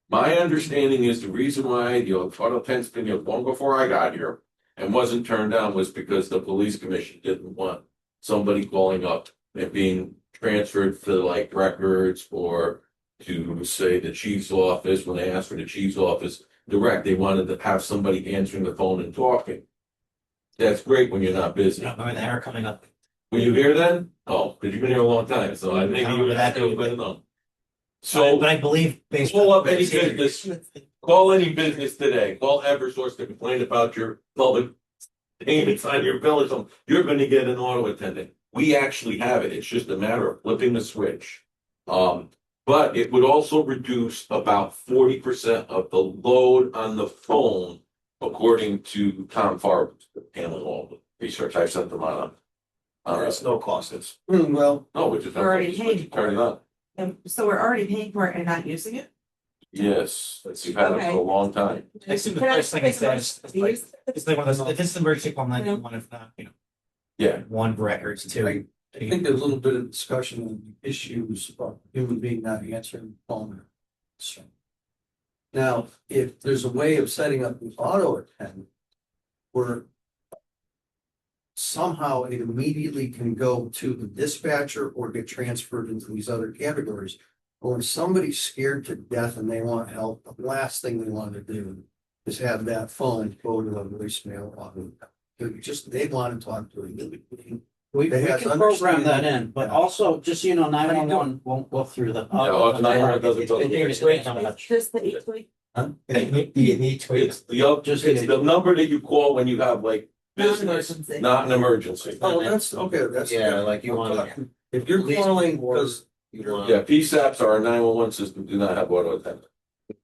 My understanding is the reason why the auto attendant's been here long before I got here and wasn't turned on was because the police commission didn't want somebody calling up and being transferred to like records or to say the chief's office. When they asked for the chief's office direct, they wanted to have somebody answering the phone and talking. That's great when you're not busy. Remember the hair coming up. Were you here then? Oh, because you've been here a long time, so I think you would have to have been on. So But I believe based pull on. up any business, call any business today, call Eversource to complain about your public payments on your bill or something. You're gonna get an auto attendant. We actually have it. It's just a matter of flipping the switch. But it would also reduce about 40% of the load on the phone, according to Tom Farber, handling all the research. I sent them on. There's no cost. It's Well, No, we just have Already to paid turn it on. And so we're already paying for it and not using it? Yes, we've had it for a long time. I assume the first thing it says, it's like one of those, if it's an emergency call, 911, if not, Yeah, one records, two. I think there's a little bit of discussion on issues about human being not answering the phone. So, now, if there's a way of setting up the auto attendant where somehow it immediately can go to the dispatcher or get transferred into these other categories. But when somebody's scared to death and they want help, the last thing they want to do is have that phone go to a voicemail. They want to talk to a human being. We They have can to program that understand- in, but also, just so you know, 911 won't go through the. No, 911 doesn't go through. Just the 828? Do you need to? it's the number that you call when you have like business, Non-emergency. not an emergency. Oh, that's, okay, that's. Yeah, like you wanna- If you're calling, because you want. Yeah, PSAPs, our 911 system do not have auto attendant.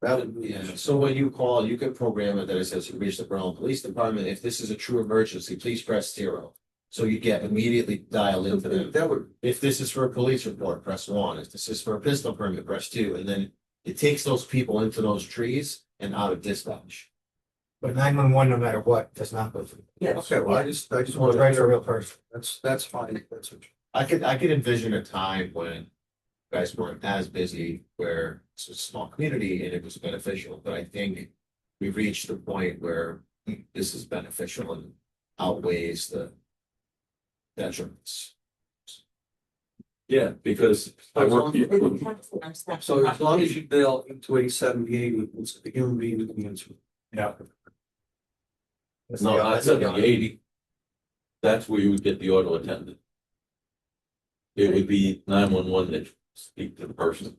that would be. Yeah, so when you call, you can program it that it says you reach the Berlin Police Department. If this is a true emergency, please press 0. So you get immediately dialed into them. That would, If this is for a police report, press 1. If this is for a pistol permit, press 2. And then it takes those people into those trees and out of dispatch. But 911, no matter what, does not go through. Yes. okay, well, I just It's want right to, for a real person. that's fine, that's what. I could envision a time when you guys weren't as busy where it's a small community and it was beneficial, but I think we've reached the point where this is beneficial and outweighs the detriments. Yeah, because I work. So as long as you dial into 878, it's the human being that can answer. Yeah. No, not 7080. That's where you would get the auto attendant. It would be 911 that speak to the person.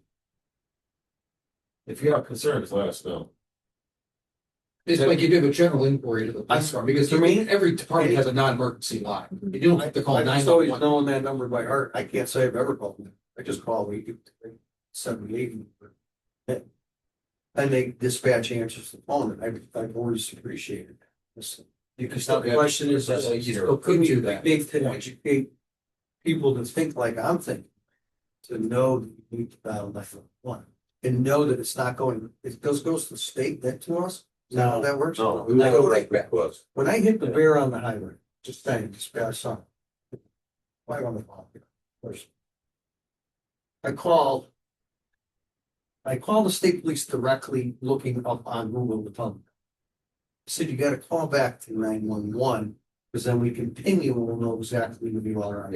If you have concerns, let us know. It's like you do a general inquiry to the police department, because to me, every department has a non-emergency line. You don't have to call I nine just one always one. known that number by heart. I can't say I've ever called them. I just call 878. And they dispatch answers the phone. I've always appreciated that. You can Now, still. the question is, You could do that. Big to educate people to think like I'm thinking. To know that you need to dial 911 and know that it's not going, it goes to the state, then to us. Is that how that works? No, We go right back to us. When I hit the bear on the highway, just saying, dispatch on. Why on the phone? First. I called the state police directly looking up on Google to tell them. I said, you gotta call back to 911, because then we can ping you and we'll know exactly who you are.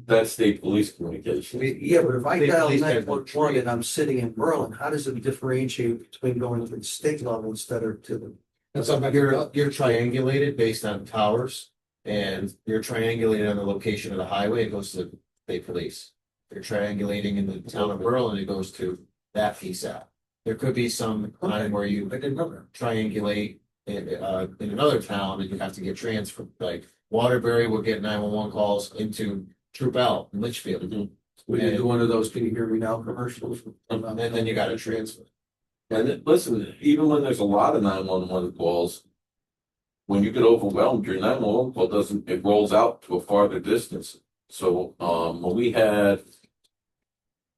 That's state police communication. Yeah, but if I State dial police have 911 and I'm sitting in Berlin, how does it differentiate between going to the state level instead of to the? That's something You're triangulated based on towers and you're triangulated on the location of the highway, it goes to the state police. If you're triangulating in the town of Berlin, it goes to that piece out. There could be some time where you triangulate in another town and you have to get transferred, like Waterbury will get 911 calls into Troop L in Litchfield. We did one of those, can you hear me now, commercials? And then you gotta transfer. listen, even when there's a lot of 911 calls, when you get overwhelmed, your 911 call doesn't, it rolls out to a farther distance. So, when we had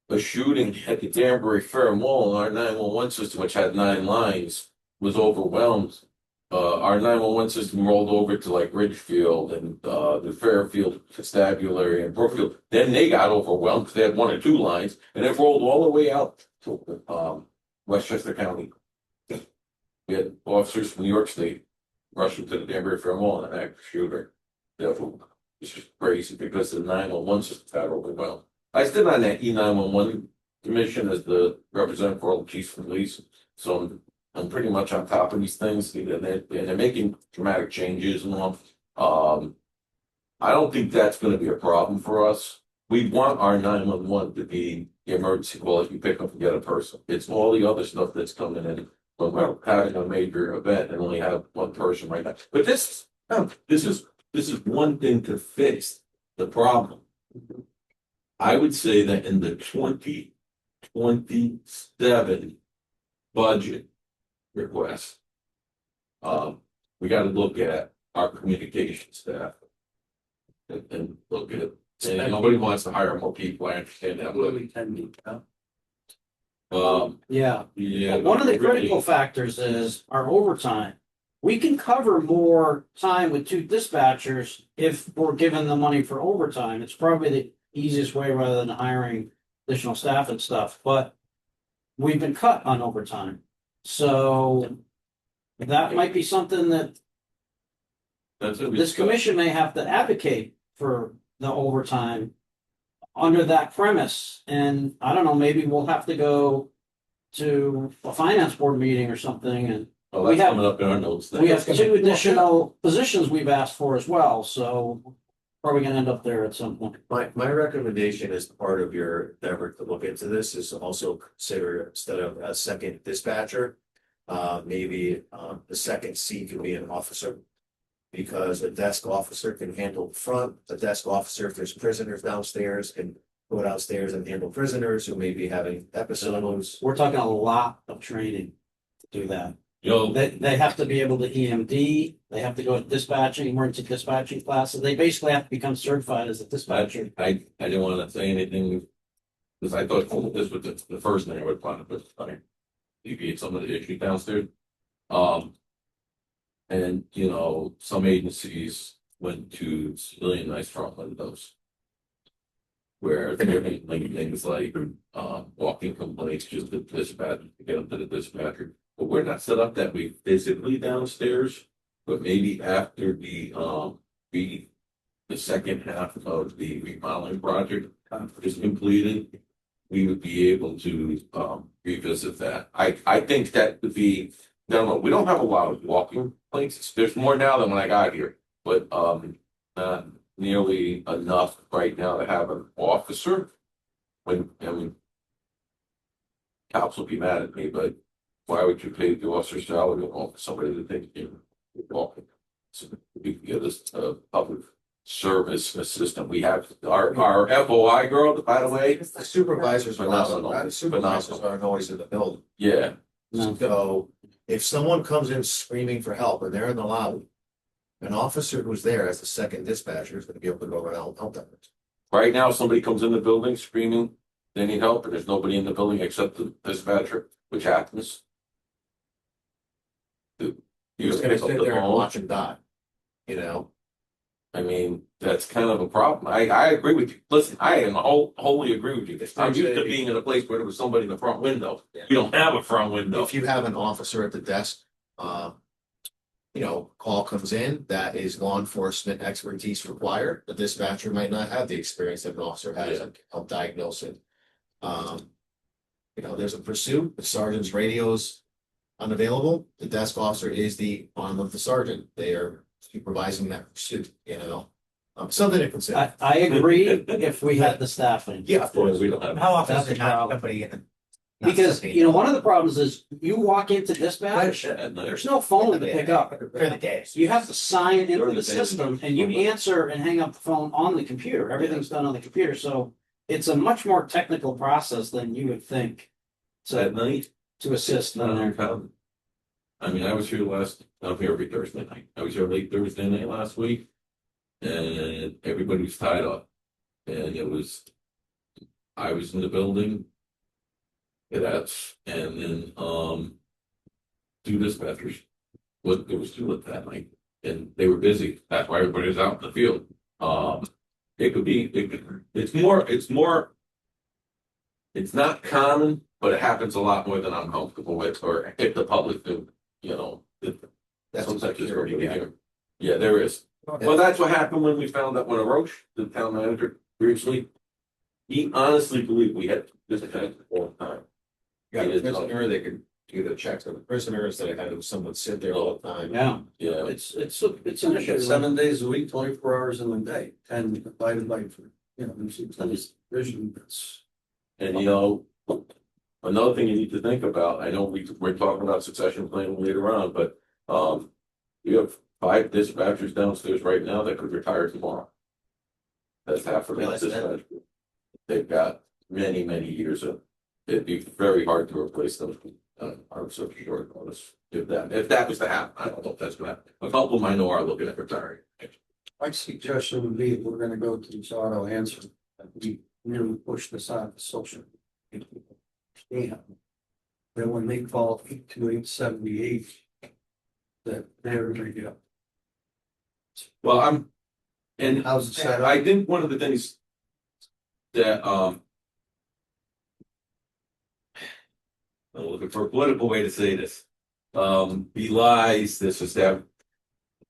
a shooting at the Danbury Fair Mall, our 911 system, which had 9 lines, was overwhelmed. Our 911 system rolled over to like Ridgefield and the Fairfield Constabulary and Brookfield. Then they got overwhelmed because they had 1 or 2 lines, and it rolled all the way out to Westchester County. We had officers from New York State rushing to the Danbury Fair Mall and an active shooter. It's just crazy because the 911 system got overwhelmed. I stood on that E911 commission as the representative for all the chiefs of police, so I'm pretty much on top of these things, and they're making dramatic changes and all. I don't think that's going to be a problem for us. We want our 911 to be the emergency call if you pick up and get a person. It's all the other stuff that's coming in when we're having a major event and only have 1 person right now. But this is one thing to fix the problem. I would say that in the 2027 budget request, we got to look at our communication staff and look at it. And nobody wants to hire more people. I understand that. Yeah. Yeah. One of the critical factors is our overtime. We can cover more time with 2 dispatchers if we're given the money for overtime. It's probably the easiest way rather than hiring additional staff and stuff, but we've been cut on overtime. So that might be something that this commission may have to advocate for the overtime under that premise. And I don't know, maybe we'll have to go to a finance board meeting or something, and Oh, that's coming up in our notes. we have 2 additional positions we've asked for as well, so probably gonna end up there at some point. My recommendation as part of your effort to look into this is to also consider, instead of a second dispatcher, maybe the second seat could be an officer. Because a desk officer can handle the front, a desk officer, if there's prisoners downstairs, can go downstairs and handle prisoners who may be having episodes. We're talking a lot of training to do that. You know, They have to be able to EMD, they have to go to dispatching, emergency dispatching classes. They basically have to become certified as a dispatcher. I didn't want to say anything because I thought this was the first thing I would plan to put on alleviate some of the issues downstairs. And you know, some agencies went to civilianized front windows where they're handling things like walking complaints just to dispatch, to get them to the dispatcher. But we're not set up that way physically downstairs, but maybe after the second half of the remodeling project is completed, we would be able to revisit that. I think that would be, no, we don't have a lot of walking places. There's more now than when I got here, but not nearly enough right now to have an officer. Cops will be mad at me, but why would you pay the officer's salary for somebody to think you're walking? So we can get us a public service assistant. We have our FOI girl, by the way. The supervisors are not, Phenomenal. the supervisors aren't always in the building. Yeah, So if someone comes in screaming for help and they're in the lobby, an officer who's there as the second dispatcher is gonna be able to go around and help them. right now, somebody comes in the building screaming, they need help, and there's nobody in the building except the dispatcher, which happens. You're just gonna sit there and watch them die, you know? I mean, that's kind of a problem. I agree with you. Listen, I am wholly agree with you. I'm used to being in a place where there was somebody in the front window. We don't have a front window. If you have an officer at the desk, call comes in, that is law enforcement expertise required. The dispatcher might not have the experience that an officer has to help diagnose it. There's a pursuit, the sergeant's radio's unavailable, the desk officer is the arm of the sergeant. They are supervising that pursuit, something to consider. I agree if we had the staffing. Yeah, of course. We don't have. How often That's is the it not problem. somebody in Because, you know, one of the problems is you walk into dispatch, there's no phone to pick up. For the day. You have to sign into the system and you answer and hang up the phone on the computer. Everything's done on the computer, so it's a much more technical process than you would think At night, to assist in there. I mean, I was here I'm here every Thursday night. I was here late Thursday night last week. And everybody was tied up. And I was in the building. Cadets, and then, two dispatchers. But there was two at that night, and they were busy. That's why everybody was out in the field. It's not common, but it happens a lot more than I'm comfortable with, or if the public do, you know. Sometimes it's already here. Yeah, there is. Well, that's what happened when we found out when Roche, the town manager, previously, he honestly believed we had this event all the time. Got a prisoner, they could do the checks on the prisoners, that I had someone sit there all the time. Yeah, Yeah, it's an issue. 7 days a week, 24 hours in a day, and divided by, you know, there's vision, it's. and you know, another thing you need to think about, I know we're talking about succession planning later on, but, you have 5 dispatchers downstairs right now that could retire tomorrow. That's half of the dispatch. They've got many, many years of, it'd be very hard to replace them. I'm so short on this, if that was to happen, I don't know if that's gonna happen. A couple of them I know are looking at retiring. My suggestion would be, if we're gonna go to this auto answer, that we really push this on to social. Yeah. That when they call 82878, that they're gonna get. Well, and How's it set up? I think one of the things that, I'm looking for a political way to say this, belies this is that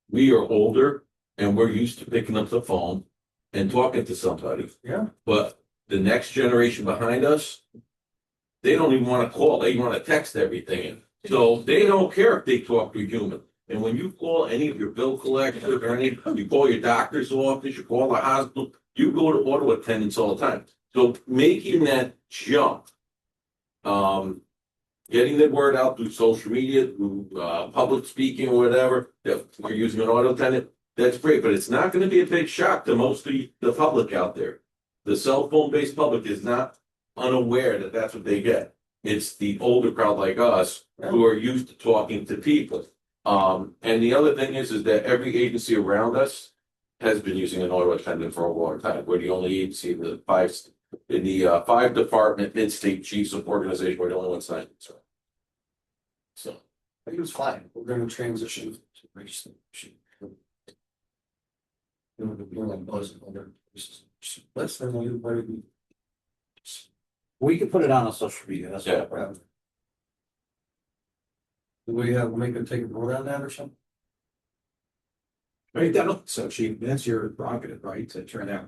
we are older and we're used to picking up the phone and talking to somebody. Yeah. But the next generation behind us, they don't even want to call, they want to text everything in. So they don't care if they talk to a human. And when you call any of your bill collectors or any, you call your doctor's office, you call the hospital, you go to auto attendants all the time. So making that jump, getting the word out through social media, through public speaking or whatever, that we're using an auto attendant, that's great, but it's not going to be a big shock to most of the public out there. The cell phone based public is not unaware that that's what they get. It's the older crowd like us who are used to talking to people. And the other thing is that every agency around us has been using an auto attendant for a long time. We're the only agency in the 5 department mid-state chiefs of organization, we're the only one signing. So I think it's fine, we're gonna transition to race. Less than everybody. We could put it on social media, that's Yeah. not a problem. Do we have, make them take a vote on that or something? Right, so chief, that's your prerogative, right, to turn that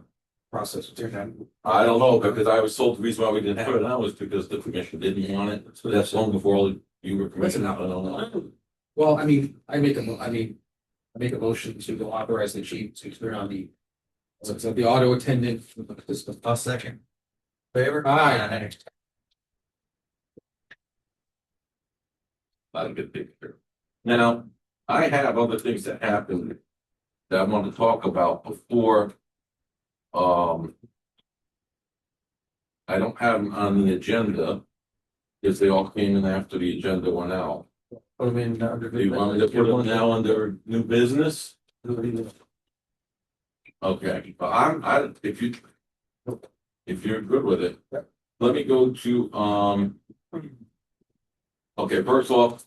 process, turn that. I don't know, because I was told the reason why we didn't have it now was because the commission didn't want it. So that's long before you were commissioned. I don't know. Well, I mean, I make a motion to authorize the chief to turn on the auto attendant. A second. Favor? Aye. Not a good picture. Now, I have other things that happened that I want to talk about before. I don't have them on the agenda because they all came in after the agenda went out. I mean, under. Do you want me to put them now under new business? Okay, but if you're good with it, let me go to, okay, first off,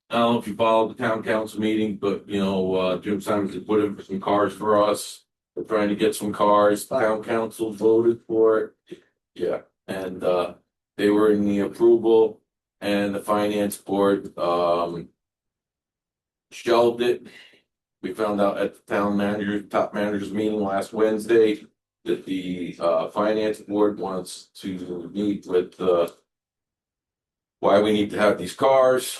I don't know if you followed the town council meeting, but you know, Jim Simons had put in for some cars for us. We're trying to get some cars. Town council voted for it. Yeah, and they were in the approval and the finance board shelved it. We found out at the top manager's meeting last Wednesday that the finance board wants to meet with why we need to have these cars.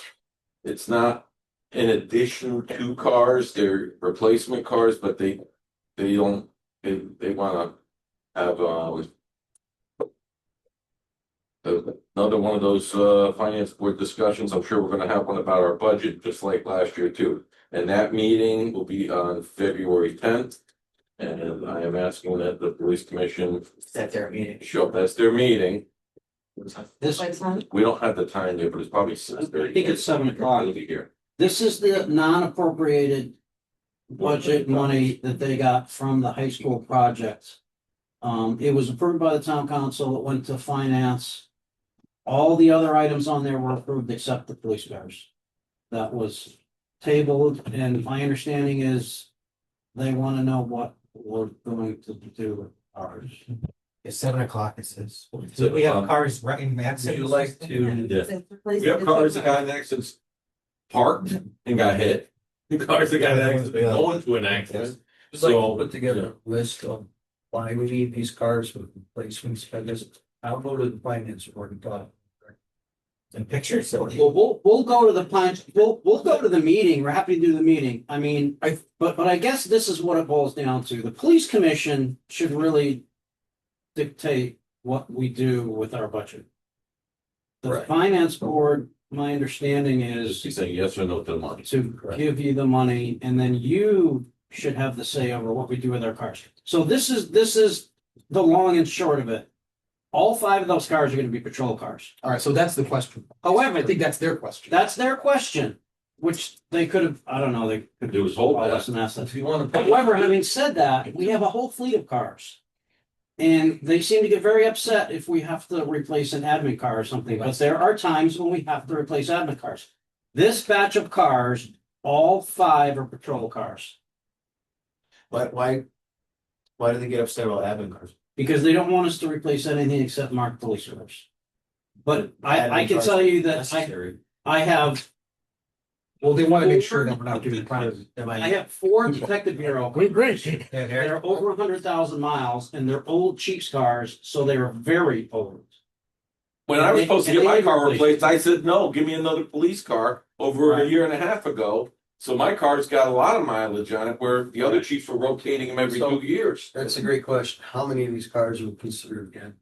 It's not in addition to cars, they're replacement cars, but they want to have Another one of those finance board discussions. I'm sure we're gonna have one about our budget, just like last year too. And that meeting will be on February 10th. And I am asking that the police commission At their meeting. show up. That's their meeting. This, Like, son? We don't have the time yet, but it's probably 6:30. I think it's 7 o'clock. It'll be here. this is the non-appropriated budget money that they got from the high school project. It was approved by the town council, it went to finance. All the other items on there were approved except the police cars. That was tabled, and my understanding is they want to know what we're going to do with ours. It's 7 o'clock, it says. So, We have cars right in that. Would you like to? Yeah. We have cars that got in accidents parked and got hit. Cars that got in accidents going to an accident. Just like to put together a list of why we need these cars with replacements, I guess, I'll go to the finance board and talk. And pictures, so. Well, we'll go to the punch, we'll go to the meeting, we're happy to do the meeting, I mean, but I guess this is what it boils down to, the police commission should really dictate what we do with our budget. The Right. finance board, my understanding is Just be saying yes or no to the money. to give you the money, and then you should have the say over what we do with our cars. So this is the long and short of it. All 5 of those cars are gonna be patrol cars. All right, so that's the question. However, I think that's their question. that's their question, which they could have, I don't know, they could It was whole call that. us and ask us. If you want to. However, having said that, we have a whole fleet of cars. And they seem to get very upset if we have to replace an admin car or something, but there are times when we have to replace admin cars. This batch of cars, all 5 are patrol cars, Why do they get upset about admin cars? because they don't want us to replace anything except marked police cars. But I can tell you that I have, Well, they want to make sure that we're not doing crime. I have 4 detective bureau. Great. They're over 100,000 miles and they're old Chiefs cars, so they're very old. When I was supposed to get And my they car replaced- replaced, I said, no, give me another police car over a Right. year and a half ago. So my car's got a lot of mileage on it, where the other chiefs were rotating them every So- 2 years. That's a great question. How many of these cars would consider again?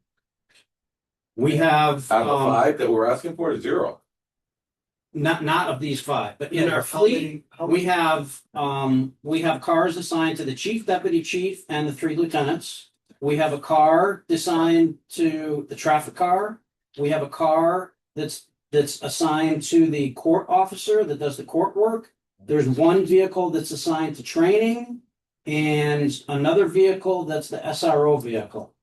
We have, Out of the 5 that we're asking for, 0. not of these 5, but in our fleet, we have cars assigned to the chief, deputy chief, and the 3 lieutenants. We have a car assigned to the traffic car. We have a car that's assigned to the court officer that does the court work. There's 1 vehicle that's assigned to training and another vehicle that's the SRO vehicle.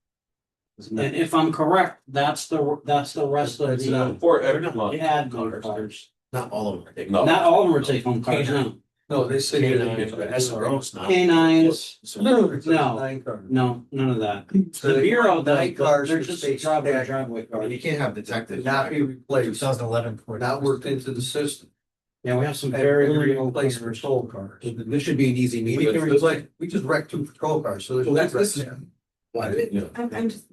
And if I'm correct, that's the rest of That's the not- For every month. admin cars. Not all of them are taking. No. Not all of them are take-home cars, no. No, they say. SROs not. Canines, No. it's No. 9 cars. no, none of that. So The they Bureau want does, 9 but cars they're for just state driveway statute, I mean, you cars. can't have detectives. Not be replaced, 2011. not worked into the system. Yeah, we have some And very only real replace cars. patrol cars. This should be an easy We meeting. can replace, we just wrecked 2 patrol cars, so So there's. this is. Yeah. I'm just,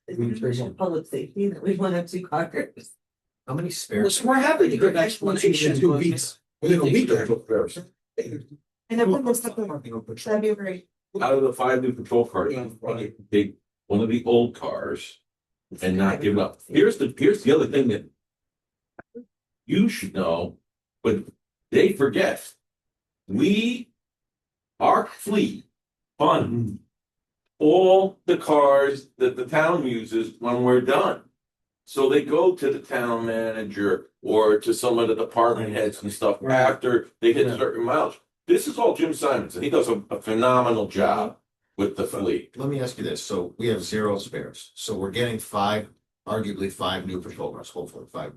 it's public safety that we want to have 2 cars. How many spares? Listen, we're happy to give explanations. In 2 but- weeks. Within a week. And then what's the February? Out of the 5 new patrol cars, you probably take one of the old cars and not give up. Here's the other thing that you should know, but they forget. Our fleet fund all the cars that the town uses when we're done. So they go to the town manager or to some of the department heads and stuff after they hit certain miles. This is all Jim Simons, and he does a phenomenal job with the fleet. Let me ask you this, so we have 0 spares, so we're getting 5, arguably 5 new patrol cars, hopefully 5.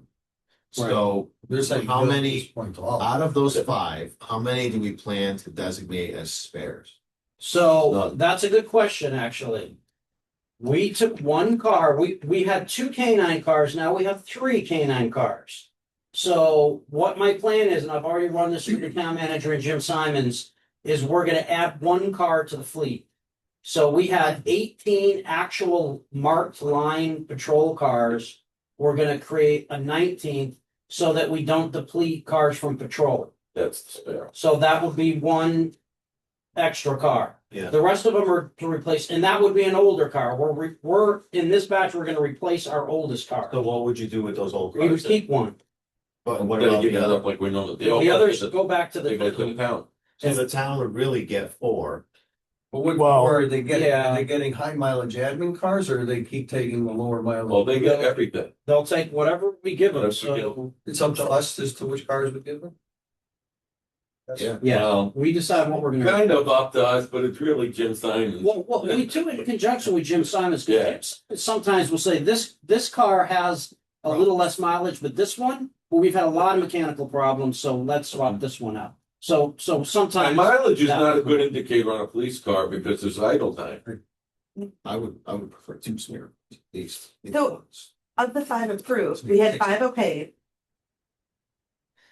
So There's like. How many- at this point, all. out of those 5, how many do we plan to designate as spares? So that's a good question, actually. We took 1 car, we had 2 canine cars, now we have 3 canine cars. So what my plan is, and I've already run this through the town manager and Jim Simons, is we're gonna add 1 car to the fleet. So we had 18 actual marked line patrol cars. We're gonna create a 19th so that we don't deplete cars from patrol. That's the spare. So that would be 1 extra car. Yeah. The rest of them are to replace, and that would be an older car. We're in this batch, we're gonna replace our oldest car. So what would you do with those old We would cars? keep one. But what Then about you the get other? up like we know. The others go back to They go to the the. town. So the town would really get 4. But what, Well, or are they getting, yeah. are they getting high mileage admin cars or they keep taking the lower mileage? Well, they get everything. They'll take whatever we give them, Whatever we give so, It's up to us as to which cars we give them? Yeah. yeah, Well, we decide what we're gonna. kind of up to us, but it's really Jim Simon. Well, we do it in conjunction with Jim Simons. Yeah. Sometimes we'll say this car has a little less mileage, but this one, well, we've had a lot of mechanical problems, so let's swap this one out. So And sometimes. mileage is not a good indicator on a police car because there's idle time. I would prefer 2 spare, at least. So- Of the 5 approved, we had 5 okayed.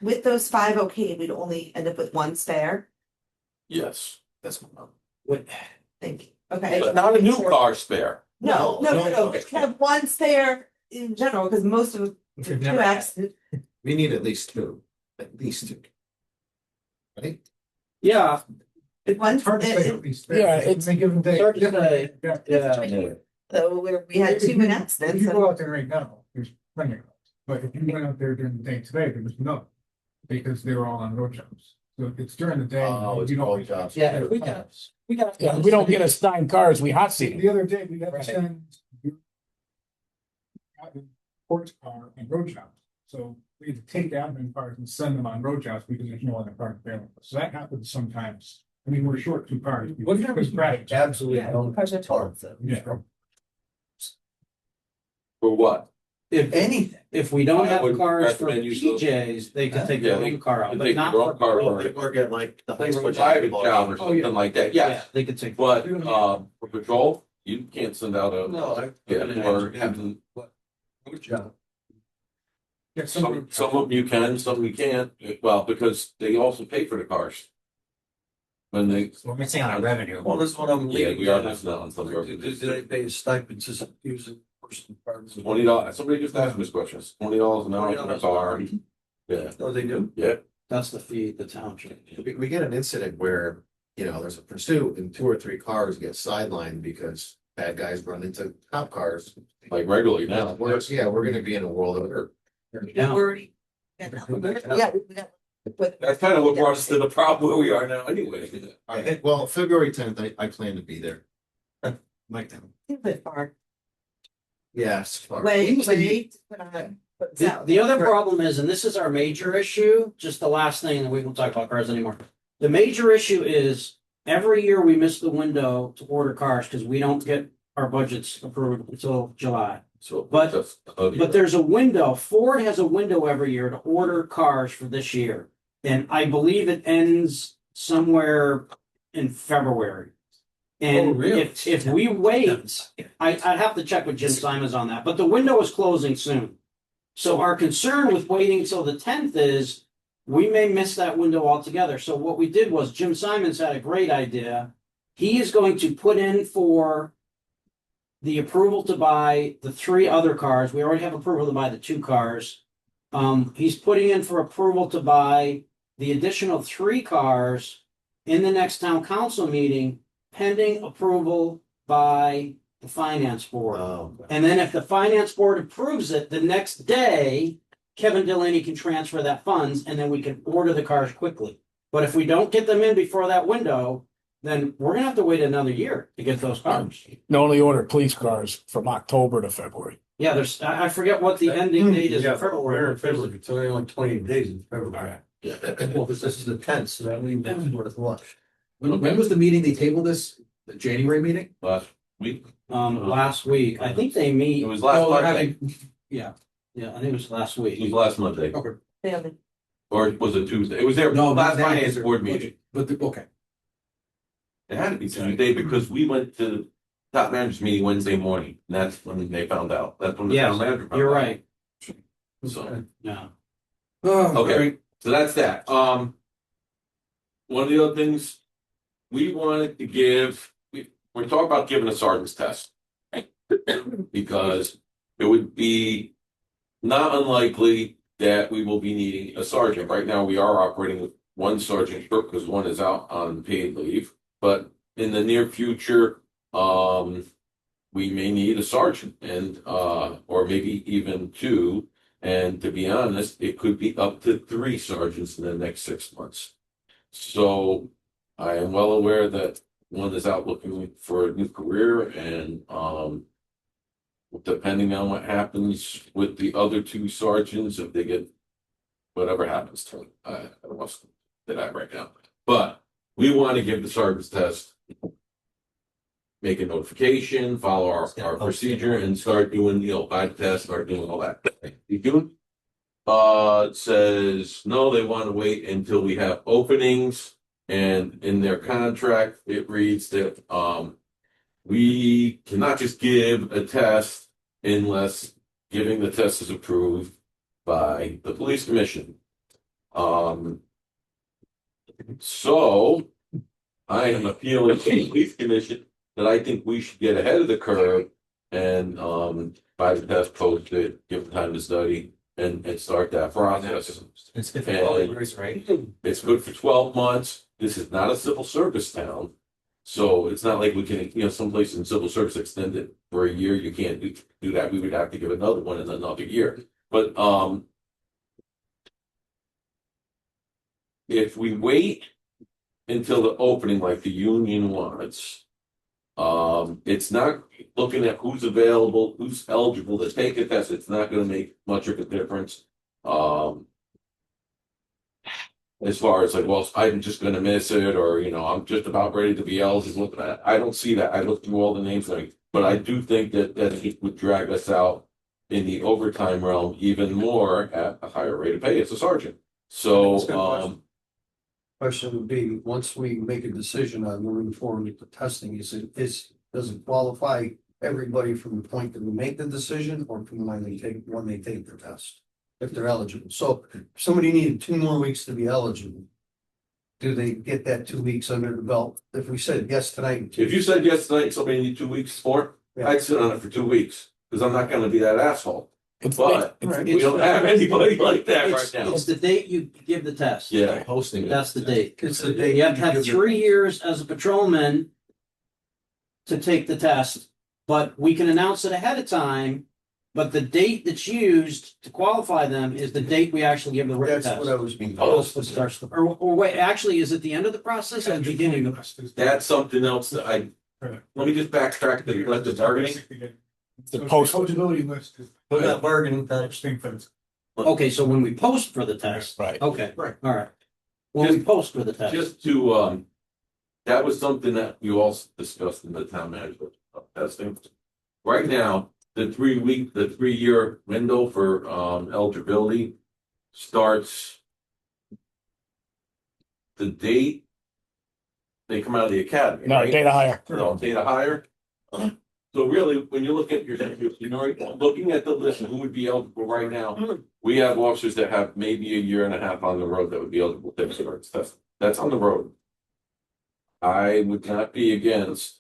With those 5 okayed, we'd only end up with 1 spare. Yes. That's Thank you. Okay. But not a new car spare. No, we have 1 spare in general, because most of We've 2 never had- accidents. We need at least 2, right? Yeah, One, It's hard to say at least. Yeah, it's- Any given day. hard to say. Yeah. yeah. so we had 2 in If accidents. you and- go out there right now, there's plenty of cars, but if you went out there during the day today, there was none. Because they were all on road jobs, so it's during the day. Oh, it's you don't- road jobs. Yeah, we got. Yeah, we don't get assigned cars, we hot seat. The other day, we had to Right. send. Sports car and road jobs, so we had to take admin cars and send them on road jobs because there's no other cars available, so that happens sometimes. I mean, we're short 2 cars. What if Because crashes. Absolutely. Yeah, no because of tar. Yeah. For what? If Anything. we don't I have would cars for recommend you still- PJs, they can take Yeah, their they- own car they out, but take not their own for. car Well, for- people are getting like the high For school a private basketball job or game. something like that, Yeah, yes. they could take. But, for patrol, you can't send out a. No, I. Yeah, or have to, Good job. Yeah, some of them you can, some you can't, well, because they also pay for the cars. When they, We're missing on our revenue. Well, this is what I'm yeah, leaving. we are missing out on some of Do our. they pay a stipend to use a person? $20, somebody just asked me this question, it's $20 an hour for a car. Yeah, Oh, they do? yeah, That's the fee, the township. We get an incident where, there's a pursuit and 2 or 3 cars get sidelined because bad guys run into cop cars. like regularly now. We're gonna be in a world of hurt. Yeah. We're- Yeah, we got. That's kind of what brought us to the problem where we are now anyway. I think, well, February 10th, I plan to be there. Mike down. Bit far. Yes. Wait. The other problem is, and this is our major issue, just the last thing, and we won't talk about cars anymore. The major issue is every year we miss the window to order cars because we don't get our budgets approved until July. So, But- that's. But there's a window, Ford has a window every year to order cars for this year. And I believe it ends somewhere in February. Oh, And really? if we wait, I'd have to check with Jim Simons on that, but the window is closing soon. So our concern with waiting till the 10th is we may miss that window altogether. So what we did was Jim Simons had a great idea. He is going to put in for the approval to buy the 3 other cars. We already have approval to buy the 2 cars. He's putting in for approval to buy the additional 3 cars in the next town council meeting, pending approval by the finance board. Oh, And then if the finance board approves it, the next day, Kevin Delaney can transfer that funds and then we can order the cars quickly. But if we don't get them in before that window, then we're gonna have to wait another year to get those cars. You only order police cars from October to February. Yeah, I forget what the ending date is in We're February. in February, it's only like 20 days in February. Yeah. Well, this is the 10th, so that means that's worth lunch. When was the meeting they tabled this? The January meeting? Last week, Last week, I think they meet. it was last they're Monday, Yeah, I think it was last it was week. last Monday, Family. or was it Tuesday? It was their No, last that finance is- board meeting. Okay. It had to be Tuesday because we went to top managers meeting Wednesday morning, and that's when they found out, that's when the Yes, town manager found out. You're right, So, yeah. okay, so that's that, one of the other things, we wanted to give, we're talking about giving a sergeant's test. Because it would be not unlikely that we will be needing a sergeant. Right now, we are operating with 1 sergeant because 1 is out on paid leave. But in the near future, we may need a sergeant and, or maybe even two. And to be honest, it could be up to 3 sergeants in the next 6 months. So I am well aware that one is out looking for a new career and, depending on what happens with the other 2 sergeants, if they get whatever happens to them, I don't want to do that right now. But we want to give the sergeant's test, make a notification, follow our procedure, and start doing, buy the test, start doing all that. You doing? It says, no, they want to wait until we have openings, and in their contract, it reads that, we cannot just give a test unless giving the test is approved by the police commission. So I am appealing to the police commission that I think we should get ahead of the curve and buy the test, post it, give them time to study and start that process. It's good for 12 years, right? It's good for 12 months. This is not a civil service town. So it's not like we can, some places in civil service extend it for a year. You can't do that. We would have to give another one in another year. But if we wait until the opening like the union wants, it's not looking at who's available, who's eligible to take a test. It's not going to make much of a difference. As far as like, well, I'm just going to miss it, or I'm just about ready to be eligible. I don't see that. I looked through all the names, but I do think that it would drag us out in the overtime realm even more at a higher rate of pay as a sergeant. So, Question would be, once we make a decision on moving forward with the testing, does it qualify everybody from the point that we make the decision or from when they take the test? If they're eligible. So if somebody needed 2 more weeks to be eligible, do they get that 2 weeks under the belt? If we said yes tonight. if you said yes tonight, somebody need 2 weeks for it, I'd sit on it for 2 weeks because I'm not going to be that asshole. But we don't have anybody like that right now. It's the date you give the test. Yeah, Posting it. That's the date. It's the day. You have to have 3 years as a patrolman to take the test, but we can announce it ahead of time. But the date that's used to qualify them is the date we actually give the written That's test. what I was being. Or wait, actually, is it the end of the process or the beginning of it? That's something else that let me just backtrack to the targeting. The post. Eligibility list is. Put that bargaining First thing for this. Okay, so when we post for the test. Right. Okay, Right. all right. When we post for the test. Just to, that was something that you also discussed in the town management testing. Right now, the 3-year window for eligibility starts the date they come out of the academy. No, right? data higher. No, data higher. So really, when you look at looking at the list of who would be eligible right now, we have officers that have maybe a year and a half on the road that would be eligible to take the test. That's on the road. I would not be against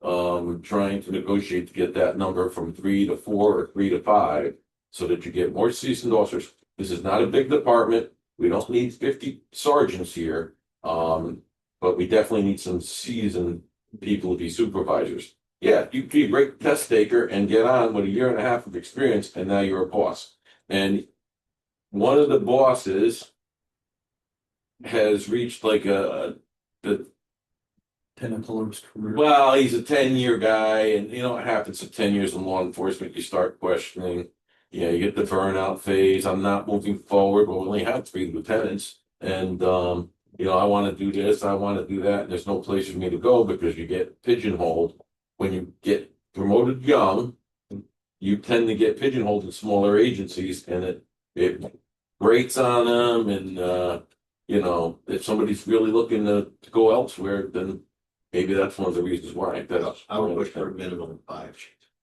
trying to negotiate to get that number from 3 to 4 or 3 to 5 so that you get more seasoned officers. This is not a big department. We don't need 50 sergeants here. But we definitely need some seasoned people to be supervisors. Yeah, you could be a great test taker and get on with a year and a half of experience, and now you're a boss. And one of the bosses has reached like the Pinnacle of his career. well, he's a 10-year guy, and you know what happens at 10 years in law enforcement, you start questioning, you get the burnout phase, I'm not moving forward, but we only have 3 lieutenants, and I want to do this, I want to do that, and there's no place for me to go because you get pigeonholed. When you get promoted young, you tend to get pigeonholed in smaller agencies, and it grates on them, and if somebody's really looking to go elsewhere, then maybe that's one of the reasons why. I would push for a minimum of 5.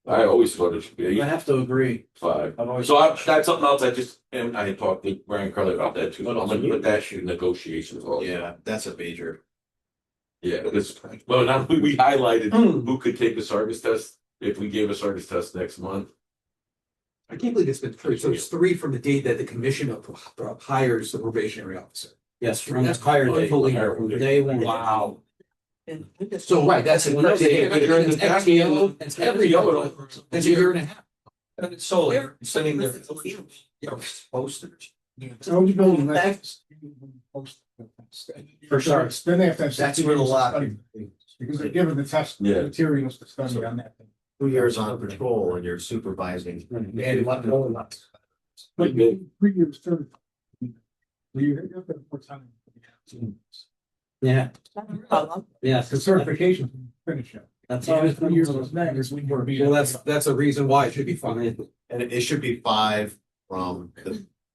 I always thought it should be I have to agree. 5. I've always. That's something else I had talked to Brian Curley about that too. I'm gonna put that issue in negotiations also. Yeah, that's a major. Yeah, because, well, now we highlighted who could take the Sargus test if we gave a Sargus test next month. I can't believe it's been 3. So it's 3 from the date that the commission hires the probationary officer. Yes, from That's hired unbelievable. from day one. Wow. So, right, that's it. Well, no, they- It's every year, it's every year, it's a year and a half. And it's solar, sending their posters. So you building That's- For sure. Then they have to have. That's where the lot- Because they're given the test Yeah. materials to study on that thing. 2 years on patrol and you're supervising. And one, But 3 years, 30. You have to put time. Yeah, yes. The certification, finish it. That's All always 3 years was next, we were. Well, that's a reason why it should be fine. And it should be 5 from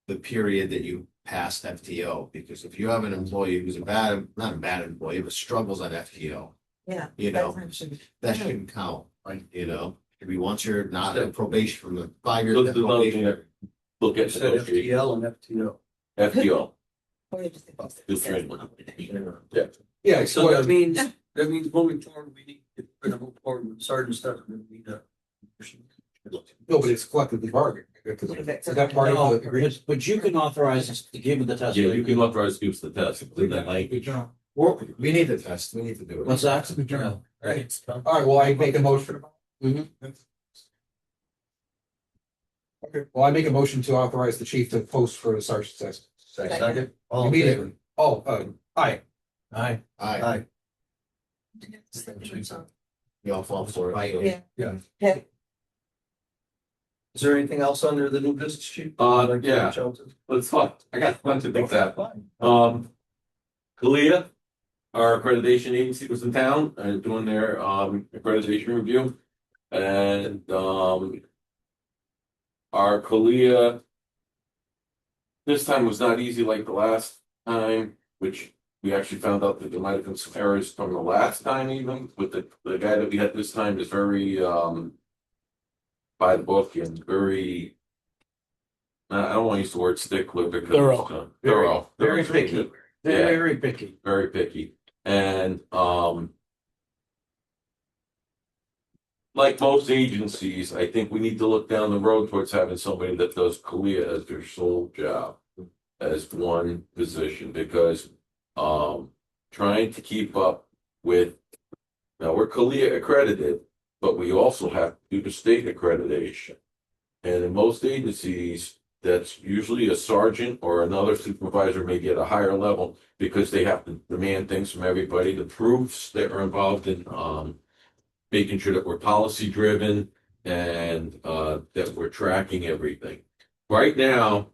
the period that you passed FTO, because if you have an employee who's not a bad employee, but struggles on FTO, Yeah. you know, that's actually- that shouldn't count, right? You know, maybe once you're not in probation from the 5 years. Look, of the probation. look at Said FTL and FTO. FTO. Or you just think it's- The training. Yeah. Yeah, so that means moving forward, we need, if we're gonna move forward with sergeant stuff, we need a. no, but it's collectively bargained. Because is that part No, of the agreement? but you can authorize us to give the test. Yeah, you can authorize use the test, include that language. We need the test, we need to do it. What's that? The journal. Right. All right, well, I make a motion. Mhm. Okay, well, I make a motion to authorize the chief to post for the sergeant's test. Second. All in Immediately. favor? Oh, aye. Aye. Aye, you all fall for it. Yeah. Is there anything else under the new business chief? Yeah. Let's talk. I got a bunch of things that. Kalia, our accreditation agency was in town and doing their accreditation review. And our Kalia this time was not easy like the last time, which we actually found out that there might have been some errors from the last time even, but the guy that we had this time is very by the book and very I don't want to use the word stickler because Thorough. Thorough. Very picky. Yeah. Very picky. Very picky. And like most agencies, I think we need to look down the road towards having somebody that does CALIA as their sole job as one position, because trying to keep up with, now we're CALIA accredited, but we also have to do the state accreditation. And in most agencies, that's usually a sergeant or another supervisor, maybe at a higher level, because they have to demand things from everybody, the proofs that are involved in making sure that we're policy driven and that we're tracking everything. Right now,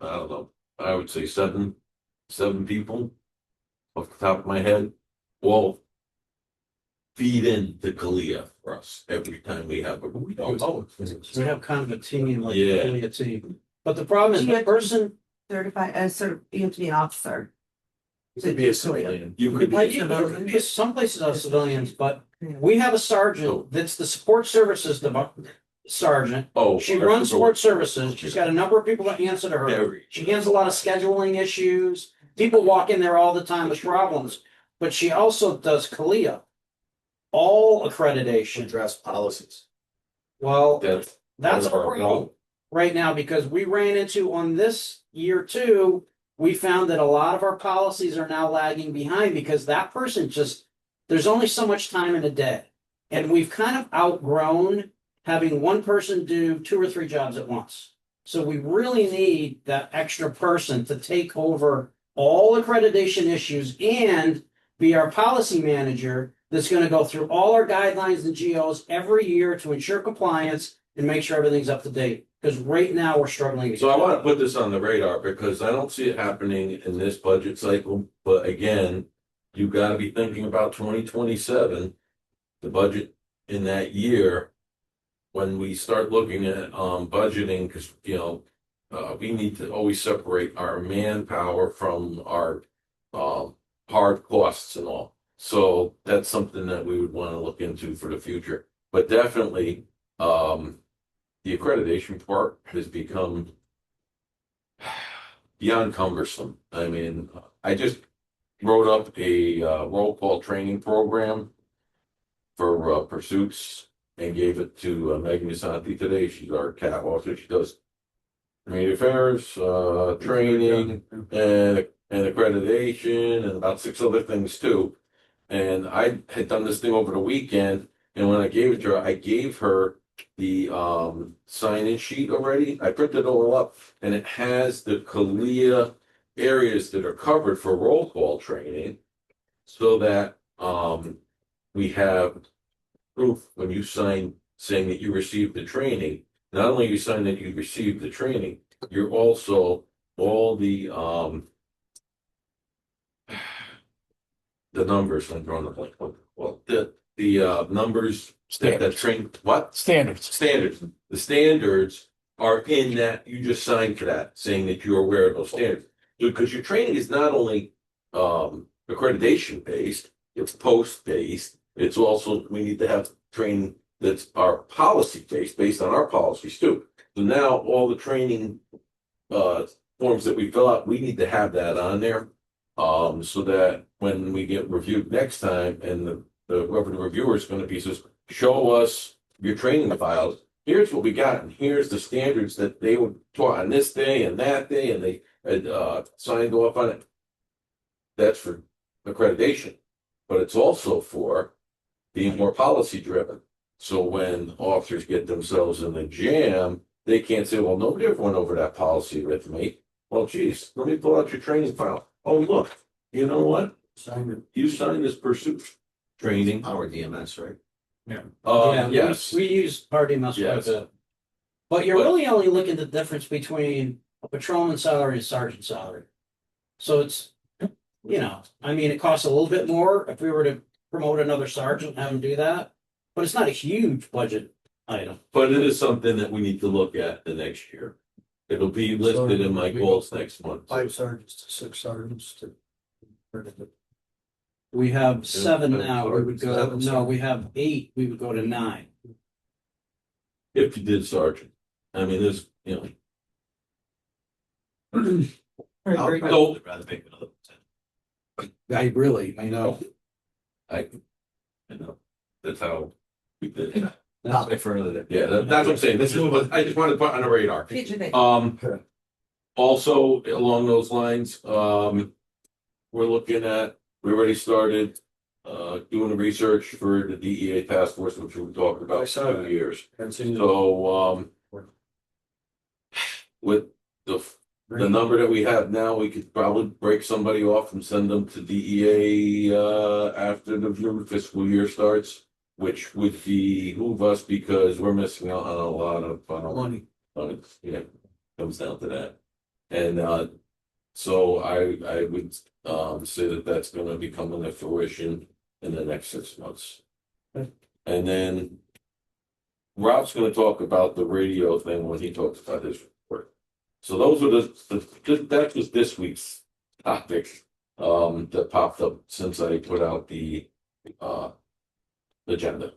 I don't know, I would say seven people off the top of my head all feed into CALIA for us every time we have a. We have kind of a team, like Yeah. really a team. But the problem is the person, Certified, sort of, you have to be an officer. You could be a civilian. You could like, be. some places are civilians, but we have a sergeant that's the support services sergeant. Oh. She runs support services. She's got a number of people that answer to her. Very. She handles a lot of scheduling issues. People walk in there all the time with problems, but she also does CALIA. All accreditation. Address policies. Well, That's that's our our problem right now, because we ran into on this year too, we found that a lot of our policies are now lagging behind because that person just, there's only so much time in a day. And we've kind of outgrown having one person do 2 or 3 jobs at once. So we really need that extra person to take over all accreditation issues and be our policy manager that's going to go through all our guidelines and GOs every year to ensure compliance and make sure everything's up to date. Because right now we're struggling. So I want to put this on the radar because I don't see it happening in this budget cycle. But again, you got to be thinking about 2027, the budget in that year, when we start looking at budgeting, because we need to always separate our manpower from our hard costs and all. So that's something that we would want to look into for the future. But definitely, the accreditation part has become beyond cumbersome. I mean, I just wrote up a roll call training program for pursuits and gave it to Megan Musanti today. She's our cat officer. She does community affairs, training, and and accreditation and about 6 other things too. And I had done this thing over the weekend, and when I gave it to her, I gave her the sign-in sheet already. I printed it all up, and it has the CALIA areas that are covered for roll call training, so that we have proof when you sign saying that you received the training. Not only you sign that you received the training, you're also all the numbers, I'm drawing the blank. Well, the numbers that train, what? Standards. Standards. The standards are in that, you just signed for that, saying that you're aware of those standards. Because your training is not only accreditation based, it's post based. It's also, we need to have training that's our policy based on our policies too. So now all the training forms that we fill out, we need to have that on there. So that when we get reviewed next time, and whoever the reviewer is going to be says, show us your training files. Here's what we got, and here's the standards that they were taught on this day and that day, and they had signed off on it. That's for accreditation, but it's also for being more policy driven. So when officers get themselves in the jam, they can't say, well, nobody ever went over that policy with me. Well, geez, let me pull out your training file. Oh, look, you know what? You signed this pursuit training. Our DMS, right? Yes. We use RDMS quite a Yes. bit. But you're really only looking at the difference between a patrolman salary and a sergeant salary. So it's, I mean, it costs a little bit more if we were to promote another sergeant and have him do that, but it's not a huge budget item. But it is something that we need to look at the next year. It'll be listed in my goals next month. 5 sergeants to 6 sergeants to. We have 7 now, we would go, Seven, no, sorry. we have 8, we would go to 9. If you did sergeant, I mean, there's, I'd So- rather make another. I know. I know, that's how we did it. Not big further. Yeah, that's what I'm saying. This is what I just wanted to put on the radar. Future date. Also along those lines, we're looking at, we already started doing the research for the DEA task force, which we talked I about saw for that. 2 years. And so, So, with the number that we have now, we could probably break somebody off and send them to DEA after the new fiscal year starts, which would behoove us because we're missing out on a lot of money. yeah, comes down to that. And so I would say that that's gonna be coming to fruition in the next 6 months. And then Rob's gonna talk about the radio thing when he talks about his report. So those are that was this week's topic that popped up since I put out the agenda.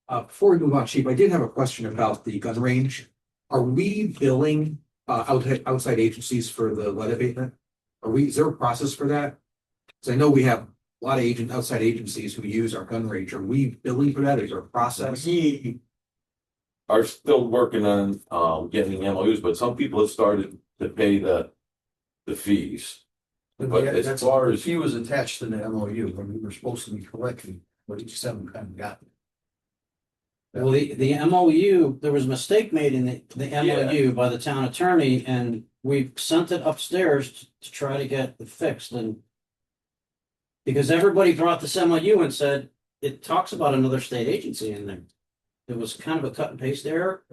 Before we move on, Chief, I did have a question about the gun range. Are we billing outside agencies for the lead abatement? Is there a process for that? Because I know we have a lot of outside agencies who use our gun range. Are we billing for that? Is there a process? We are still working on getting MOUs, but some people have started to pay the fees. But as That's far the as fee was attached to the MOU, when we were supposed to be collecting, but we just haven't kind of gotten. Well, the MOU, there was a mistake made in the MOU by the town attorney, and we sent it upstairs to try to get it fixed, and because everybody brought this MOU and said, it talks about another state agency in there. It was kind of a cut and paste error,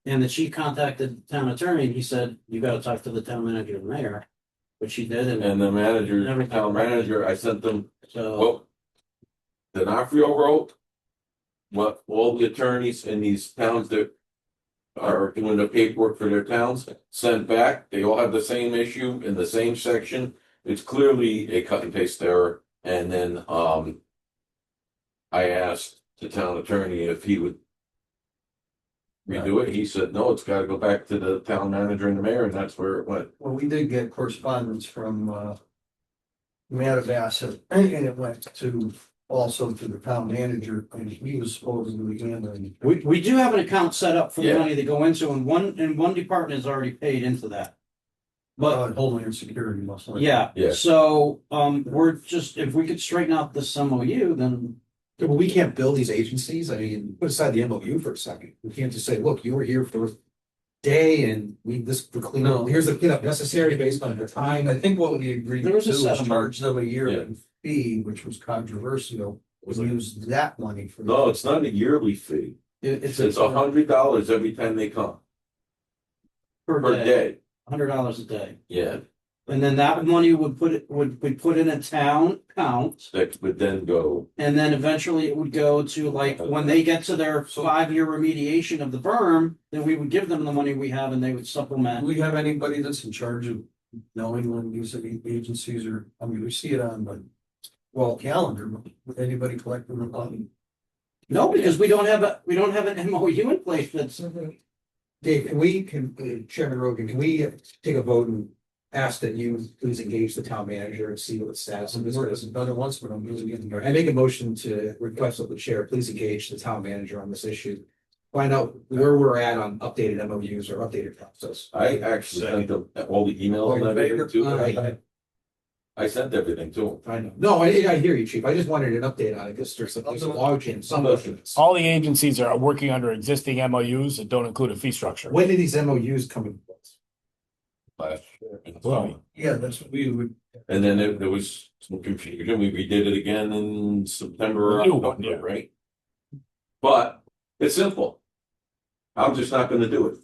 and the chief contacted the town attorney, and he said, you gotta talk to the town manager and mayor, which he did, and the manager, town manager, I sent them, so. well, D'Onofrio wrote what all the attorneys in these towns that are doing the paperwork for their towns sent back. They all have the same issue in the same section. It's clearly a cut and paste error. And then I asked the town attorney if he would redo it. He said, no, it's got to go back to the town manager and the mayor, and that's where it went. Well, we did get correspondence from Matavas, and it went to also to the town manager, and he was supposedly handling. We do have an account set up for the Yeah. money to go into, and one department is already paid into that. But Homeland Security must. yeah, Yeah. so we're just, if we could straighten out this MOU, then Yeah, but we can't bill these agencies. I mean, put aside the MOU for a second. We can't just say, look, you were here for a day and for cleanup, here's the cleanup necessary based on the time. I think what we agreed to There was a do was settlement. charge them a Yeah. year fee, which was controversial. Was use that money for. No, it's not a yearly fee. it's It's $100 every time they come, per day. $100 a day. Yeah, And then that money would be put in a town account. that would then go, And then eventually it would go to like, when they get to their 5-year remediation of the berm, then we would give them the money we have and they would Do supplement. we have anybody that's in charge of knowing when these agencies are, I mean, we see it on the wall calendar, but would anybody collecting the money? No, because we don't have an MOU in place that's, Dave, Chairman Rogan, can we take a vote and ask that you please engage the town manager and see what the status of this is? Done it once, but I'm using it. I make a motion to request that the chair please engage the town manager on this issue. Find out where we're at on updated MOUs or updated process. I actually sent them all the emails and everything to I sent everything to them. I know. No, I hear you, chief. I just wanted an update on it because there's a log in some of it. All the agencies are working under existing MOUs that don't include a fee structure. When did these MOUs come in place? Last year. Well, Yeah, that's what we would. And then there was some confusion. We redid it again in September or New one, October, yeah. right? But it's simple. I'm just not gonna do it.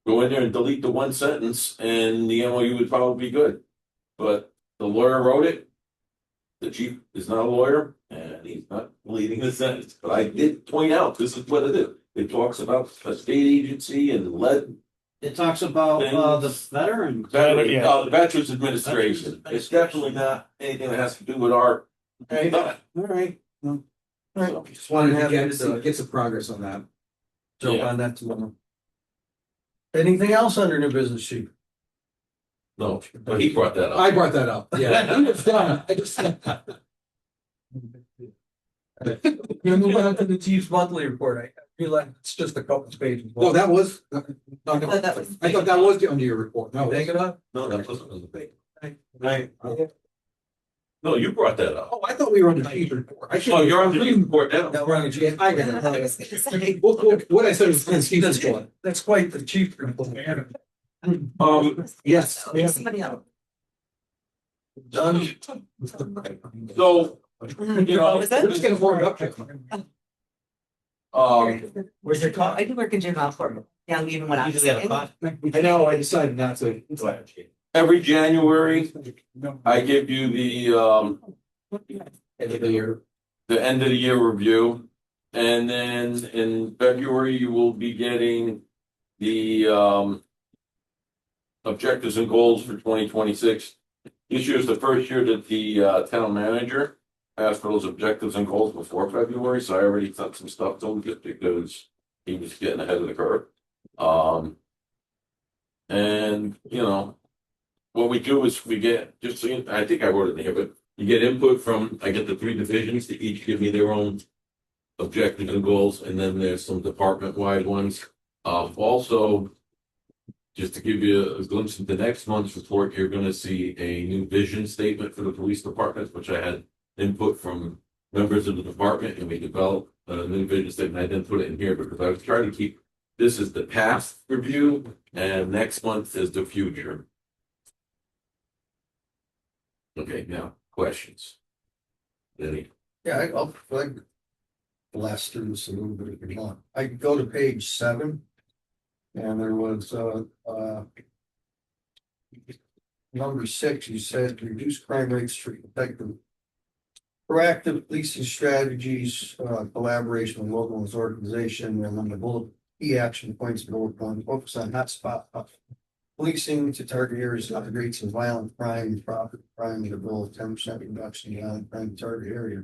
Go in there and delete the one sentence and the MOU would probably be good. But the lawyer wrote it. The chief is not a lawyer and he's not deleting the sentence. But I did point out, this is what it is. It talks about a state agency and lead. it talks about the veteran. The Veterans Administration. It's definitely not anything that has to do with our. Okay, all right. Just wanted to get some progress on that. Jump on that tomorrow. Anything else under new business, chief? No, but he brought that up. I brought that up. Yeah, it's done. I just. You move on to the chief's monthly report. I realize it's just a couple of pages. No, that was. I thought that was. I thought that was under your report. No, Take it up. No, that wasn't on the page. No, you brought that up. oh, I thought we were on the chief report. I should. Oh, you're on the report now. No, we're on the chief. I got I it. was gonna say. What I said was Steve's report. That's quite the chief report. Yes. Somebody else. Done. So, you know, Was that? Let's get it warmed up. Where's your I do work in juvenile court. Yeah, even when I was. I know, I decided not to. every January, I give you the End of the year. end of the year review. And then in February, you will be getting the objectives and goals for 2026. This year is the first year that the town manager asked for those objectives and goals before February, so I already sent some stuff to him just because he was getting ahead of the curve. And you know, what we do is we get, just so you, I think I wrote it in here, but you get input from, I get the 3 divisions to each give me their own objectives and goals, and then there's some department-wide ones. Also, just to give you a glimpse into next month's report, you're gonna see a new vision statement for the police department, which I had input from members of the department, and we developed a new vision statement. I didn't put it in here because I was trying to keep, this is the past review, and next month is the future. Okay, now, questions? Any? Yeah, I'll like blast through this a little bit if you want. I go to page 7. And there was number 6, you said reduce crime rates through effective proactive policing strategies, collaboration with local organization, and then the bullet key action points, bullet 1, focus on hotspot policing to target areas of rates of violent crime, property crime, with a goal of 10% reduction in violent crime target area.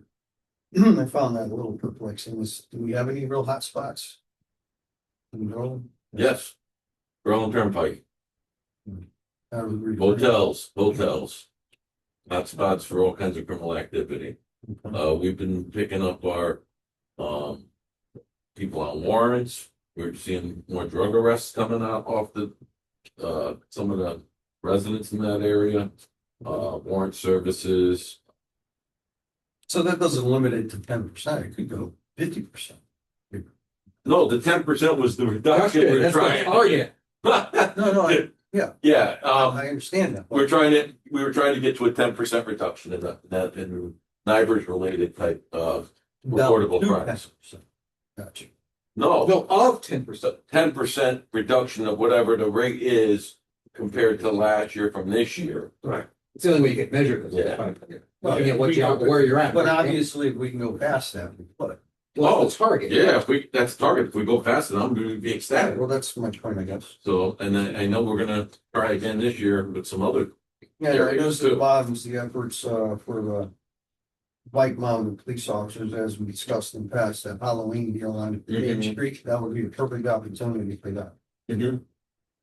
I found that a little perplexing. Do we have any real hot spots? No. Yes. Berlin Turnpike, Hotels. hotels. Hotspots for all kinds of criminal activity. We've been picking up our, people on warrants. We're seeing more drug arrests coming out off the, some of the residents in that area, warrant services. So that doesn't limit it to 10%, it could go 50%. No, the 10% was the reduction we're That's the trying. target. No, Yeah, I understand that. we were trying to get to a 10% reduction in that, in NIBRS related type of reportable crimes. Gotcha. No, No, of 10%. 10% reduction of whatever the rate is compared to last year from this year. It's the only way you can measure this. Yeah. Looking at what you, where you're at. But obviously, if we can go past that, we could. Well, that's the target. Yeah, that's the target. If we go past it, I'm gonna be ecstatic. Well, that's my point, I guess. So, and then I know we're gonna try again this year with some other. Yeah, I noticed at the bottom is the efforts for the bike mounted police officers, as we discussed in the past, that Halloween deal on Main Street, that would be a perfect opportunity for that.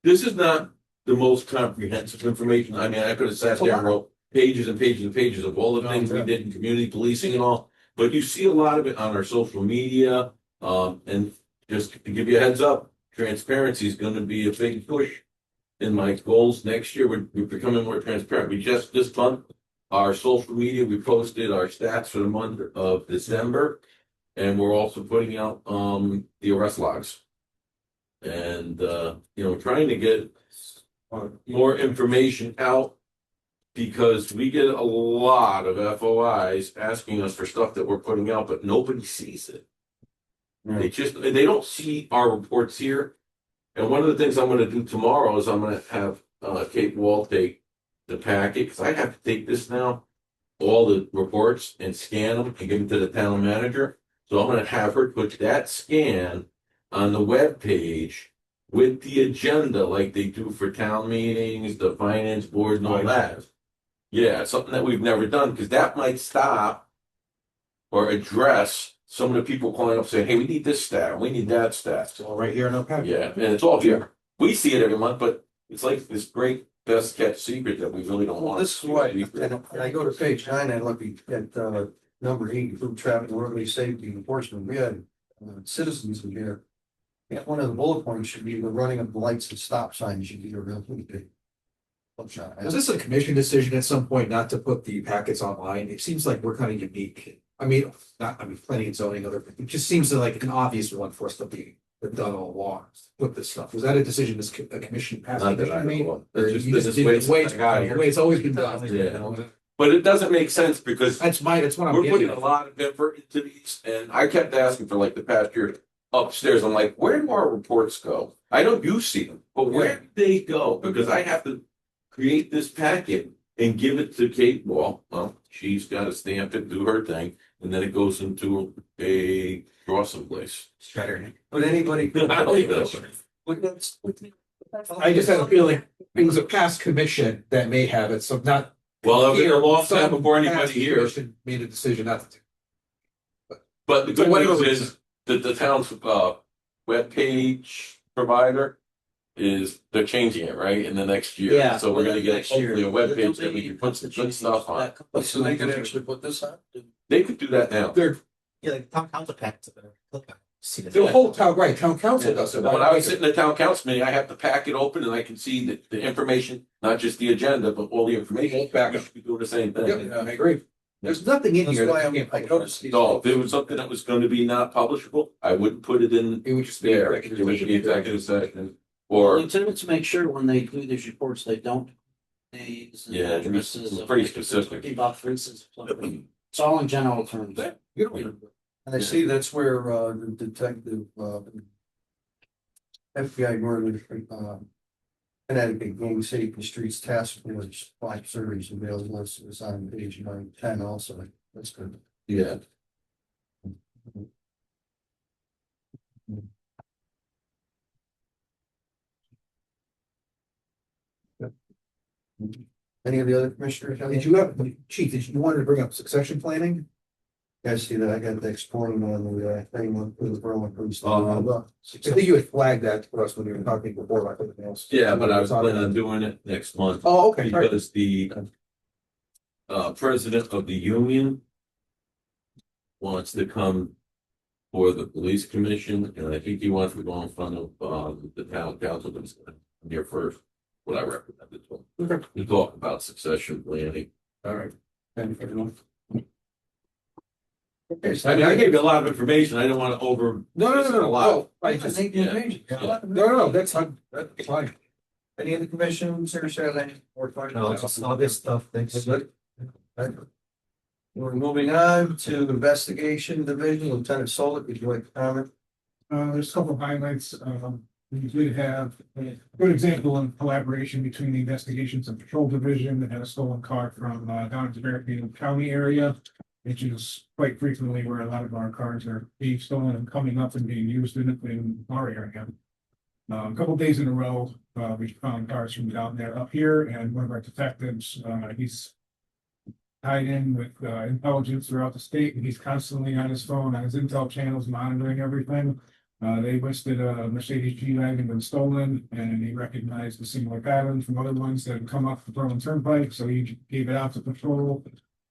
This is not the most comprehensive information. I mean, I could have sat there and wrote pages and pages and pages of all the things we did in community policing and all. But you see a lot of it on our social media, and just to give you a heads up, transparency is gonna be a big push in my goals next year. We're becoming more transparent. We just, this month, our social media, we posted our stats for the month of December. And we're also putting out, the arrest logs. And, trying to get more information out. Because we get a lot of FOIs asking us for stuff that we're putting out, but nobody sees it. They don't see our reports here. And one of the things I'm gonna do tomorrow is I'm gonna have Kate Wall take the packet, because I have to take this now, all the reports and scan them and give them to the town manager. So I'm gonna have her put that scan on the web page with the agenda like they do for town meetings, the finance board and all that. Yeah, something that we've never done, because that might stop or address some of the people calling up saying, hey, we need this stat, we need that stat. It's all right here in our packet. Yeah, and it's all here. We see it every month, but it's like this great best kept secret that we really don't Well, want. this is why, and I go to page 9, I look at number 8, food traffic and roadway safety enforcement. We had citizens in here. Yeah, one of the bullet points should be the running of the lights and stop signs should be a real big. Was this a commission decision at some point not to put the packets online? It seems like we're kind of unique. Planning and zoning, it just seems like an obvious one for us to be done all along. Put this stuff. Was that a decision this a commission passed? Not that I know of. Or It's you just just the did way it the way it's it's- the way it's always been done? Yeah. But it doesn't make sense because That's what I'm we're getting putting a at. lot of effort into these, and I kept asking for like the past year upstairs. I'm like, where do our reports go? I know you see them, but where do they go? Because I have to create this packet and give it to Kate Wall. Well, she's got to stamp it, do her thing, and then it goes into a draw someplace. But anybody. I don't even know. But that's- I just had a feeling it was a past commission that may have it, so not. Well, it was a long time Some before anybody past here. commission Made a decision not to. But the So good whatever news reason. is that the town's webpage provider is, they're changing it, right, in the next year. Yeah, So we're gonna get next year. hopefully a webpage that we can put some good stuff on. So they can actually put this on? They could do that now. Yeah, like town council packets. See The whole town, right, town council does it. When I was sitting in the town council meeting, I have the packet open and I can see the information, not just the agenda, but all the information. Back, we should be doing the same thing. Yeah, I agree. There's nothing in That's here. why that I noticed these. So if there was something that was gonna be not publishable, I wouldn't put it in It would just be. there. It would be executive session. Or Or, lieutenants make sure when they do these reports, they don't. Names and Yeah, addresses. it's pretty specific. About for instance, it's all in general terms. And I see that's where the detective FBI Northern Connecticut Gang Safety Streets Task Force 5 series available is on page 910 also. That's good. yeah. Any of the other commissioners? have Did any? you have, chief, did you wanted to bring up succession planning? I see that I got the exploring on the thing with the Berlin Police. I think you had flagged that for us when we were talking before about everything else. Yeah, but I was planning on doing it next month. Oh, okay, all right. Because the president of the union wants to come for the police commission, and I think he wants to go in front of the town council that's here first, what I recommended to him. to talk about succession planning. All right. And everyone. I mean, I gave you a lot of information. I don't want to over. No. A lot. I think Yeah. No, that's fine. Any other commissions or anything? No, it's just all this stuff, thanks. We're moving on to investigation division. Lieutenant Solik, would you like to comment? There's a couple of highlights. We did have a good example of collaboration between the investigations and patrol division that had a stolen car from down in the Fairfield County area, which is quite frequently where a lot of our cars are being stolen and coming up and being used in our area. A couple days in a row, we found cars from down there up here, and one of our detectives, he's tied in with intelligence throughout the state, and he's constantly on his phone, on his intel channels, monitoring everything. They listed a Mercedes G-Wagon been stolen, and he recognized a similar pattern from other ones that had come up the Berlin Turnpike, so he gave it out to patrol,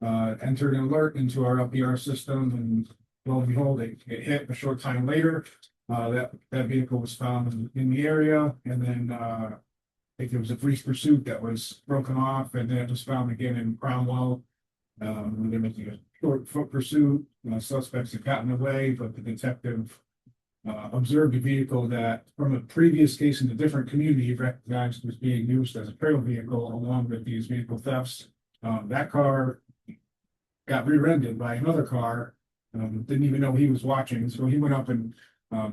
entered an alert into our LPR system, and lo and behold, it hit a short time later. That vehicle was found in the area, and then I think there was a brief pursuit that was broken off, and then it was found again in Cromwell. There was a short foot pursuit. Suspects had gotten away, but the detective observed a vehicle that, from a previous case in a different community, recognized was being used as a trail vehicle along with these vehicle thefts. That car got rear-ended by another car. Didn't even know he was watching, so he went up and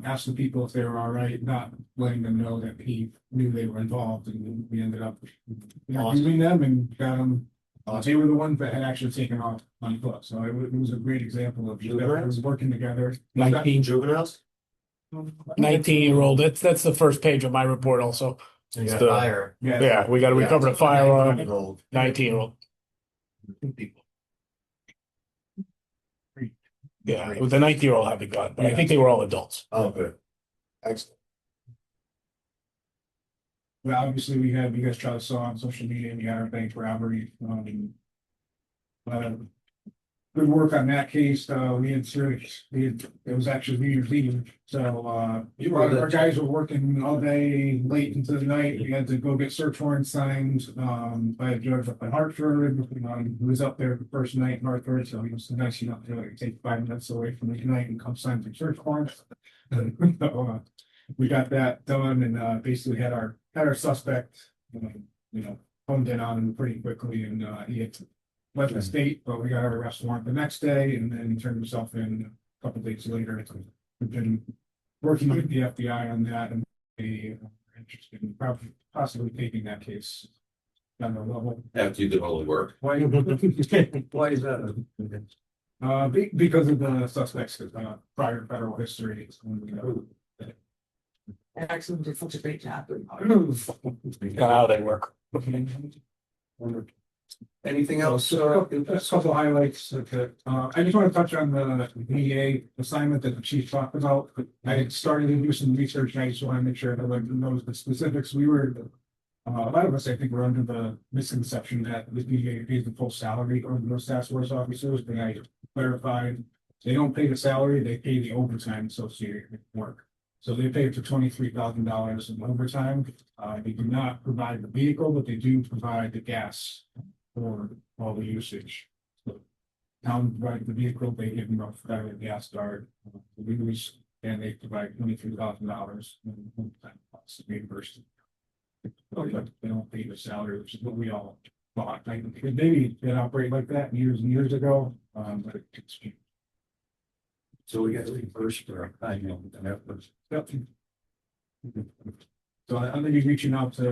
asked the people if they were all right, not letting them know that he knew they were involved, and we ended up interviewing them and got them. They were the ones that had actually taken off on foot, so it was a great example of was working together. 19 juveniles? 19-year-old. That's the first page of my report also. You got the- fire. Yeah, we got to recover the firearm. 19-year-old. 19-year-old. People. Yeah, with the 19-year-old having gone, but I think they were all adults. Oh, good. Excellent. Well, obviously, we have, you guys probably saw on social media, we had our bank robbery. Good work on that case. It was actually New Year's Eve. So, our guys were working all day, late into the night. We had to go get search warrant signed, by a judge up in Hartford, who was up there the first night in Hartford. So he was nice enough to take 5 minutes away from the night and come sign some search warrants. So, we got that done and, basically had our suspect, honed in on him pretty quickly, and he had left the state, but we got our arrest warrant the next day, and then he turned himself in a couple days later. We've been working with the FBI on that, and they are interested in possibly taking that case down the level. After you did all the work. Why is that? Because of the suspect's prior federal history. Actually did such a great job. How they work. Anything else? Just a couple highlights. I just want to touch on the VA assignment that the chief talked about. I started to do some research, and I just want to make sure everyone knows the specifics. We were, a lot of us, I think, were under the misconception that the VA pays the full salary of those task force officers, but I clarified, they don't pay the salary, they pay the overtime associated with work. So they pay up to $23,000 in overtime. They do not provide the vehicle, but they do provide the gas for all the usage. So town provide the vehicle, they give them a gas card, the use, and they provide $23,000 in overtime costs reimbursed. But they don't pay the salary, which is what we all thought. Maybe they operate like that years and years ago, but it's. So we got reimbursed for our time, and that was. Yep. So I'm gonna be reaching out to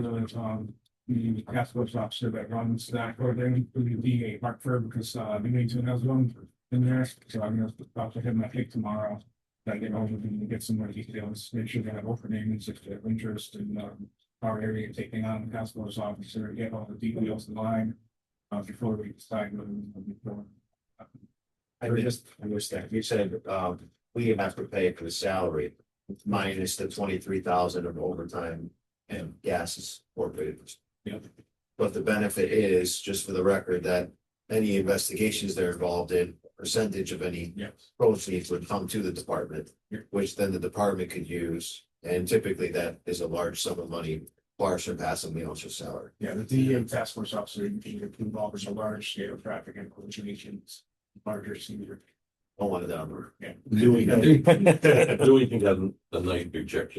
the task force officer that runs that program, who will be a Hartford, because Newington has one in there. So I'm gonna talk to him, I think, tomorrow. That get over and get some more details, make sure they have openings if they have interest in our area taking on the task force officer, get all the details in line before we decide what we're doing. I understand. You said, we have to pay for the salary minus the 23,000 of overtime and gas is forfeited. Yep. But the benefit is, just for the record, that any investigations they're involved in, percentage of any Yes. proceeds would come to the department, Yep. which then the department could use. And typically that is a large sum of money far surpassing the officer's salary. Yeah, the DEA task force officer involves a large scale of traffic and hallucinations, larger senior. Don't want to number. Yeah. Doing has a nice big check.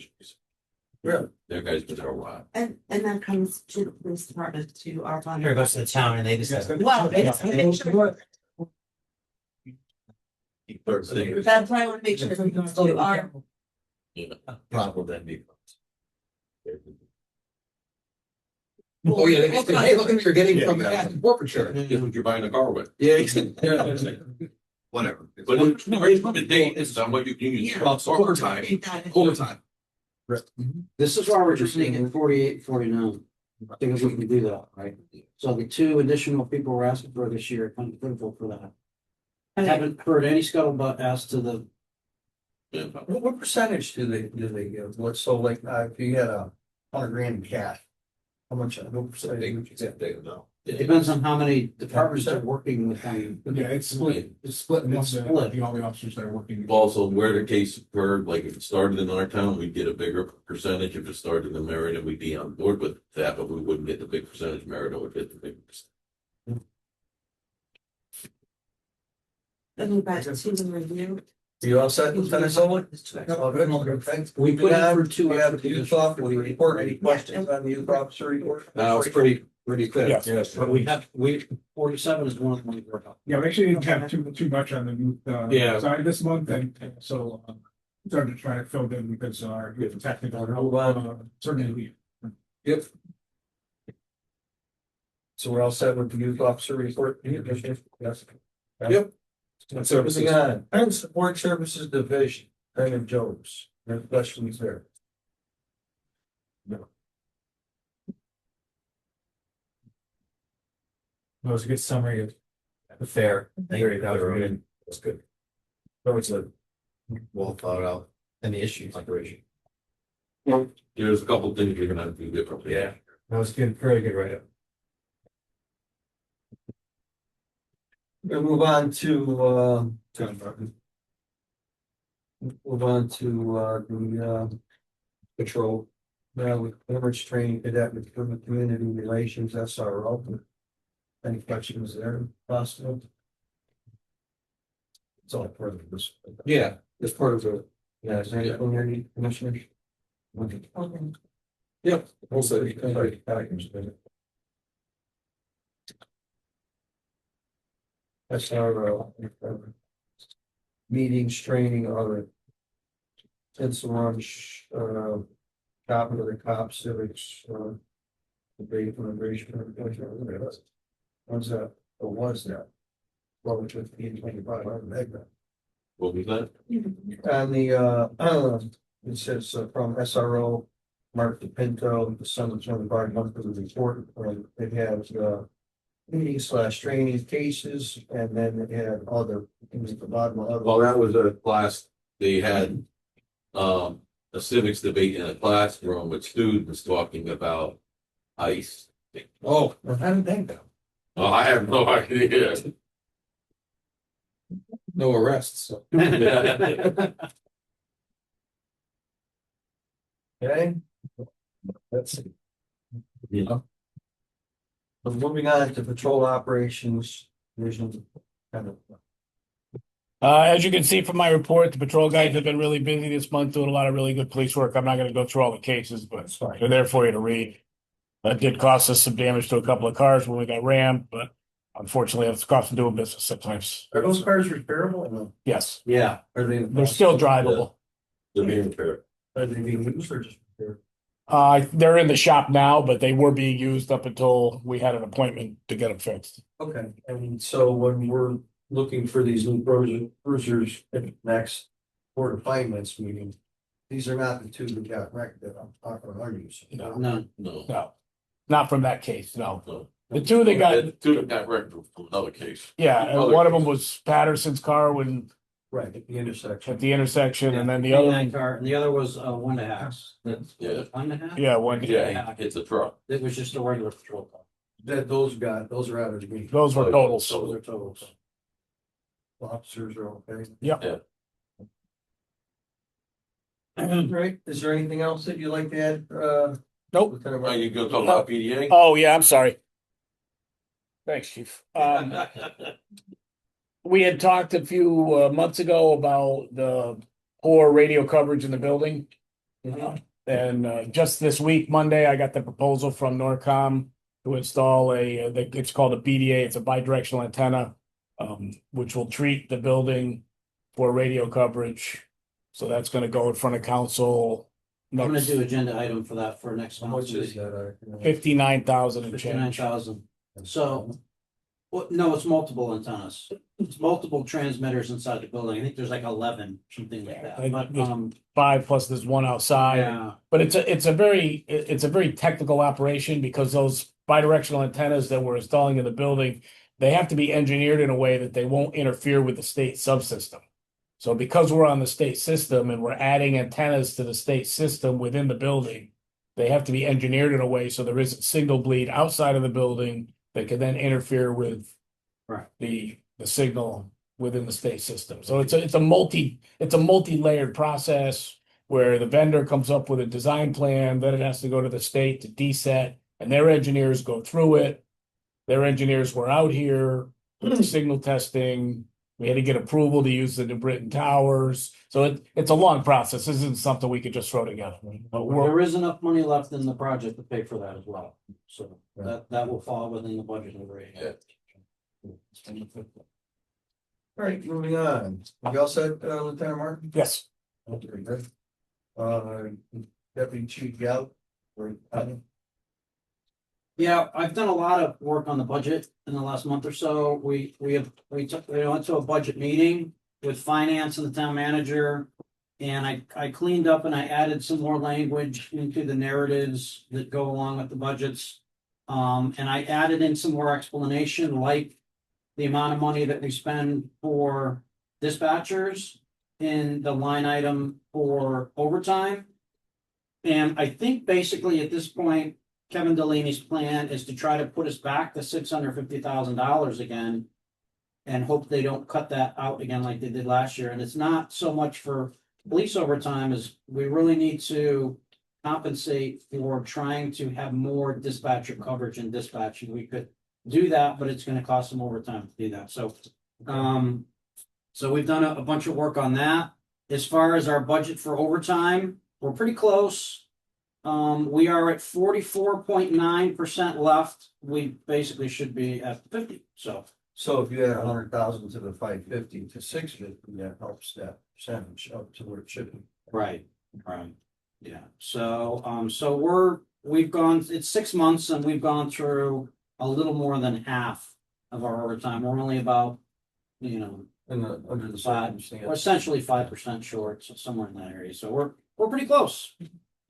Really? Their guys been there a while. And that comes to the police department, to our fund. Here goes to the town and they Yes, decide. Well, Third thing is, that's why I want to make sure we go to our, you know, problem then becomes. Oh, yeah, hey, look at what you're getting from the forfeiture. Is what you're buying a car with. Yeah. Whatever. But the date is on what you can use. Overtime. Overtime. This is why we're just thinking 48, 49. Because we can do that, right? So the 2 additional people we're asking for this year are kind of critical for that. I haven't heard any scuttlebutt as to the, What percentage do they give? What, so like, if you had $100,000 in cash, how much, what percentage would you get? They know. it depends on how many departments are working with them. Yeah, it's split. It's split amongst It's split. the only officers that are working. Also, where the case occurred, like if it started in our town, we'd get a bigger percentage. If it started in Meriden, we'd be on board with that, but we wouldn't get the big percentage. Meriden would get the big percentage. then we've got 2 in review. You all set, Lieutenant Sullivan? All good, thanks. We put in for 2 We have the youth officer report. Any questions on the youth officer report? Now it's pretty clear. Yes. But we 47 is one of the ones we work on. Yeah, we actually didn't have too much on the youth, Yeah. side this month, and so, started to try to fill them because our youth technical, certainly. Yep. So we're all set with the youth officer report? Yes. Yep. Moving on, and support services division, Brandon Jones, no questions there. That was a good summary of the fair. That's good. So it's a Well thought out. and the issues operation. There's a couple things you're gonna have to do differently. Yeah, that was good, very good write up. We'll move on to the patrol. Now with Cambridge training cadet with community relations, SRO. Any questions there possible? It's all part of this. Yeah, it's part of the. Yeah, is there anything there, any commissioners? Okay. Yep. Also, that's our meetings, training, other. Tinsel lunch, cop of the cop civics, debate for immigration. Was that, or was that? Well, which was 25, What was that? and the, it says from SRO, Mark DePinto, the December 25 month of the report, it has, meeting / training cases, and then it had other things at the bottom of Well, other. that was a class, they had, a civics debate in a classroom with students talking about ICE. Oh, I didn't think that. Oh, I have no idea. No arrests. Okay. That's. Yeah. So moving on to patrol operations, division, kind of. As you can see from my report, the patrol guys have been really busy this month, doing a lot of really good police work. I'm not gonna go through all the cases, but they're there for you to read. That did cost us some damage to a couple of cars when we got rammed, but unfortunately, it's cost of doing business sometimes. Are those cars repairable or no? Yes, Yeah, Are they? they're still drivable. They're being fair. Are they being used or just repaired? They're in the shop now, but they were being used up until we had an appointment to get them fixed. Okay, and so when we're looking for these new cruisers at the next Board of Finance meeting, these are not the two that got wrecked that I'm talking about, are you? No. no, No, not from that case, no. No. The two that got, The two that got wrecked from another case. yeah, and Other one of them case. was Patterson's car when, Right, at the intersection. at the intersection, and then the other, K9 car, and the other was 1.5. That's Yeah. 1.5? yeah, one, Yeah, it's a truck. It was just a regular patrol car. That those are out of the game. those were totals. Those are totals. Officers are okay. Yep. Yeah. Right, is there anything else that you'd like to add, Nope. Lieutenant Are Martin? you gonna talk about PDA? Oh, yeah, I'm sorry. Thanks, chief. We had talked a few months ago about the poor radio coverage in the building. And just this week, Monday, I got the proposal from Norcom to install it's called a BDA, it's a bidirectional antenna, which will treat the building for radio coverage. So that's gonna go in front of council. I'm gonna do agenda item for that for next How month. much is that? 59,000 and 59,000. change. So, well, no, it's multiple antennas. It's multiple transmitters inside the building. I think there's like 11, something like that. But, There's 5 plus there's one outside. yeah, But it's a very technical operation because those bidirectional antennas that we're installing in the building, they have to be engineered in a way that they won't interfere with the state subsystem. So because we're on the state system and we're adding antennas to the state system within the building, they have to be engineered in a way so there isn't signal bleed outside of the building that can then interfere with right. the signal within the state system. So it's a multi-layered process where the vendor comes up with a design plan, then it has to go to the state to DSET, and their engineers go through it. Their engineers were out here with the signal testing. We had to get approval to use the New Britain Towers. So it's a long process. This isn't something we could just throw together. But There is enough money left in the project to pay for that as well. So that will fall within the budget already. Yeah. All right, moving on. You all said, Lieutenant Martin? yes. Okay, very good. Deputy Chief Gout. Yeah, I've done a lot of work on the budget in the last month or so. We went to a budget meeting with finance and the town manager. And I cleaned up and I added some more language into the narratives that go along with the budgets. And I added in some more explanation, like the amount of money that we spend for dispatchers in the line item for overtime. And I think basically at this point, Kevin Delaney's plan is to try to put us back to $650,000 again. And hope they don't cut that out again like they did last year. And it's not so much for police overtime as we really need to compensate for trying to have more dispatcher coverage and dispatching. We could do that, but it's gonna cost some overtime to do that. So we've done a bunch of work on that. As far as our budget for overtime, we're pretty close. We are at 44.9% left. We basically should be at 50, so. So if you add 100,000 to the 550 to 650, that helps that percentage up to where it should be. Right. Yeah, so we've gone, it's 6 months and we've gone through a little more than half of our overtime. We're only about, Under the we're circumstance. essentially 5% short, so somewhere in that area. So we're pretty close.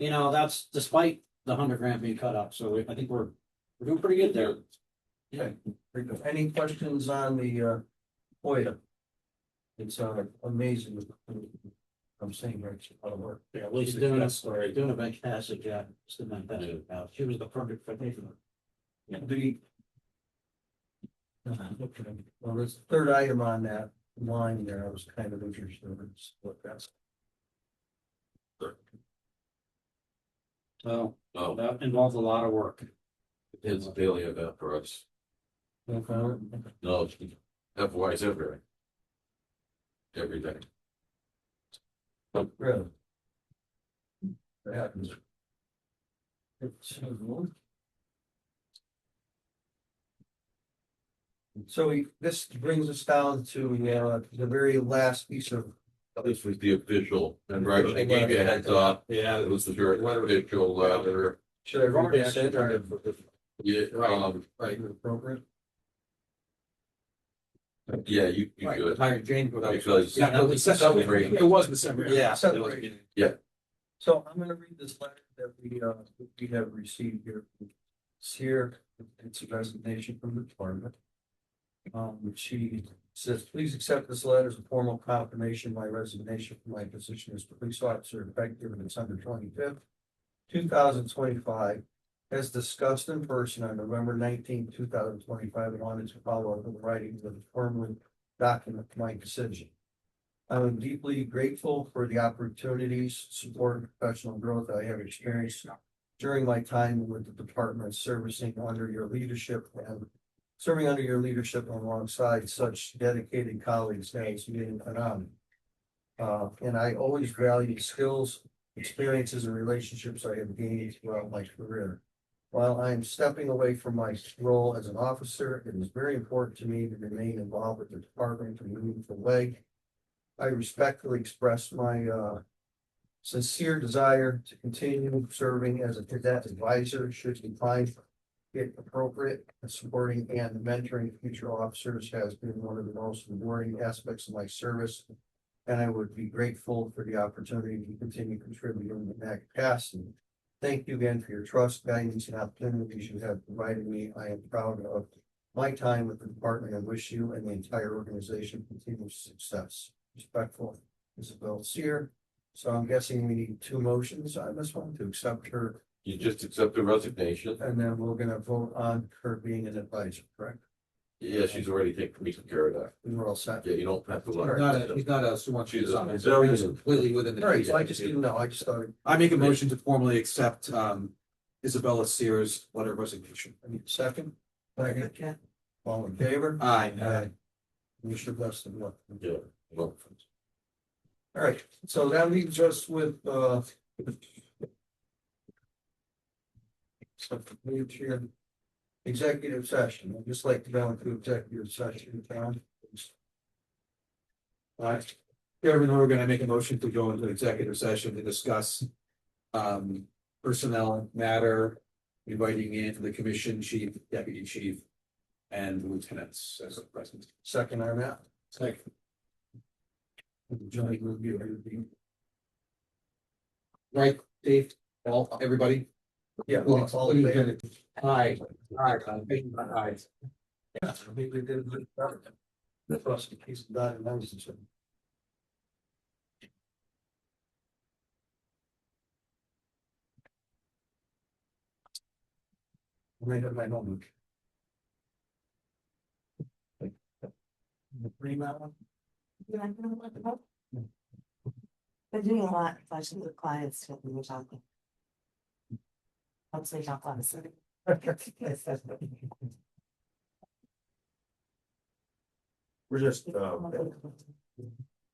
That's despite the 100 grand being cut up. So I think we're doing pretty good there. Okay, very good. Any questions on the FOIA? It's amazing. I'm saying right, it's a lot of work. Yeah, at least doing a fantastic job. Just a fantastic job. She was the perfect fit for it. Yeah, well, there's the third item on that line there. I was kind of interested in what that's. So Oh, that involves a lot of work. it's a daily event for us. Okay. No, it's FY's every day. Really? That happens. This brings us down to the very last piece of. This was the official, and right, I gave you a heads up. Yeah, it was the official letter. Should I read that? Said or? Yeah, Right, appropriate. yeah, you Right, could, hire Jane for that. because. Yeah, no, it's Celebrate. It was December. Yeah. Yeah. So I'm gonna read this letter that we have received here. It's here, it's a resignation from the department. She says, please accept this letter as a formal confirmation of my resignation from my position as police officer effective on December 25th, 2025. As discussed in person on November 19th, 2025, I wanted to follow up with writing to formally document my decision. I am deeply grateful for the opportunities, support, and professional growth I have experienced during my time with the department, serving under your leadership alongside such dedicated colleagues as you and Anand. And I always value skills, experiences, and relationships I have gained throughout my career. While I am stepping away from my role as an officer, it is very important to me to remain involved with the department in a meaningful way. I respectfully express my sincere desire to continue serving as a cadet advisor should you find it appropriate. Supporting and mentoring future officers has been one of the most rewarding aspects of my service. And I would be grateful for the opportunity to continue contributing in that capacity. Thank you again for your trust, guidance, and opportunities you have provided me. I am proud of my time with the department and wish you and the entire organization continued success. Respectful, Isabel Sear. So I'm guessing we need 2 motions on this one to accept her, You just accept the resignation. and then we're gonna vote on her being an advisor, correct? Yeah, she's already taken care of that. We're all set. Yeah, you don't have to. He's not a, so much. She's It's completely within the. All right, so I just didn't know, I just thought. I make a motion to formally accept, Isabella Sears' letter of resignation. I need a second. Second. All in favor? Aye. Wish you best of luck. Yeah, well, All right, so that leaves us with, executive session. I'd just like to go into executive session, Tom. All right. Chairman, we're gonna make a motion to go into executive session to discuss personnel matter, inviting in the commission chief, deputy chief, and lieutenants as present. Second on that. Second. Johnny will give you Right, Dave, everybody? Yeah. All in favor? Aye. Aye. Yeah, I think we did a good job. The first case of that analysis. Made up my own. Bring that one. Been doing a lot, especially with clients, when we were talking. Let's say not honestly. We're just,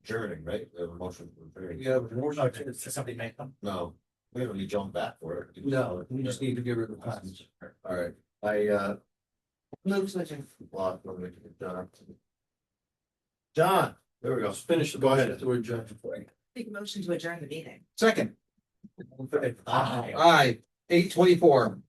adjourning, right? We have a motion for adjourning. Yeah, but more like Somebody make them. No, we don't need to jump back for it. no, we just need to give her the time. All right, I, Move switching. well, let me get John. John, there we go. Finish the. Go ahead. To adjourn. Make a motion to adjourn the meeting. Second. Aye. Aye, 8:24.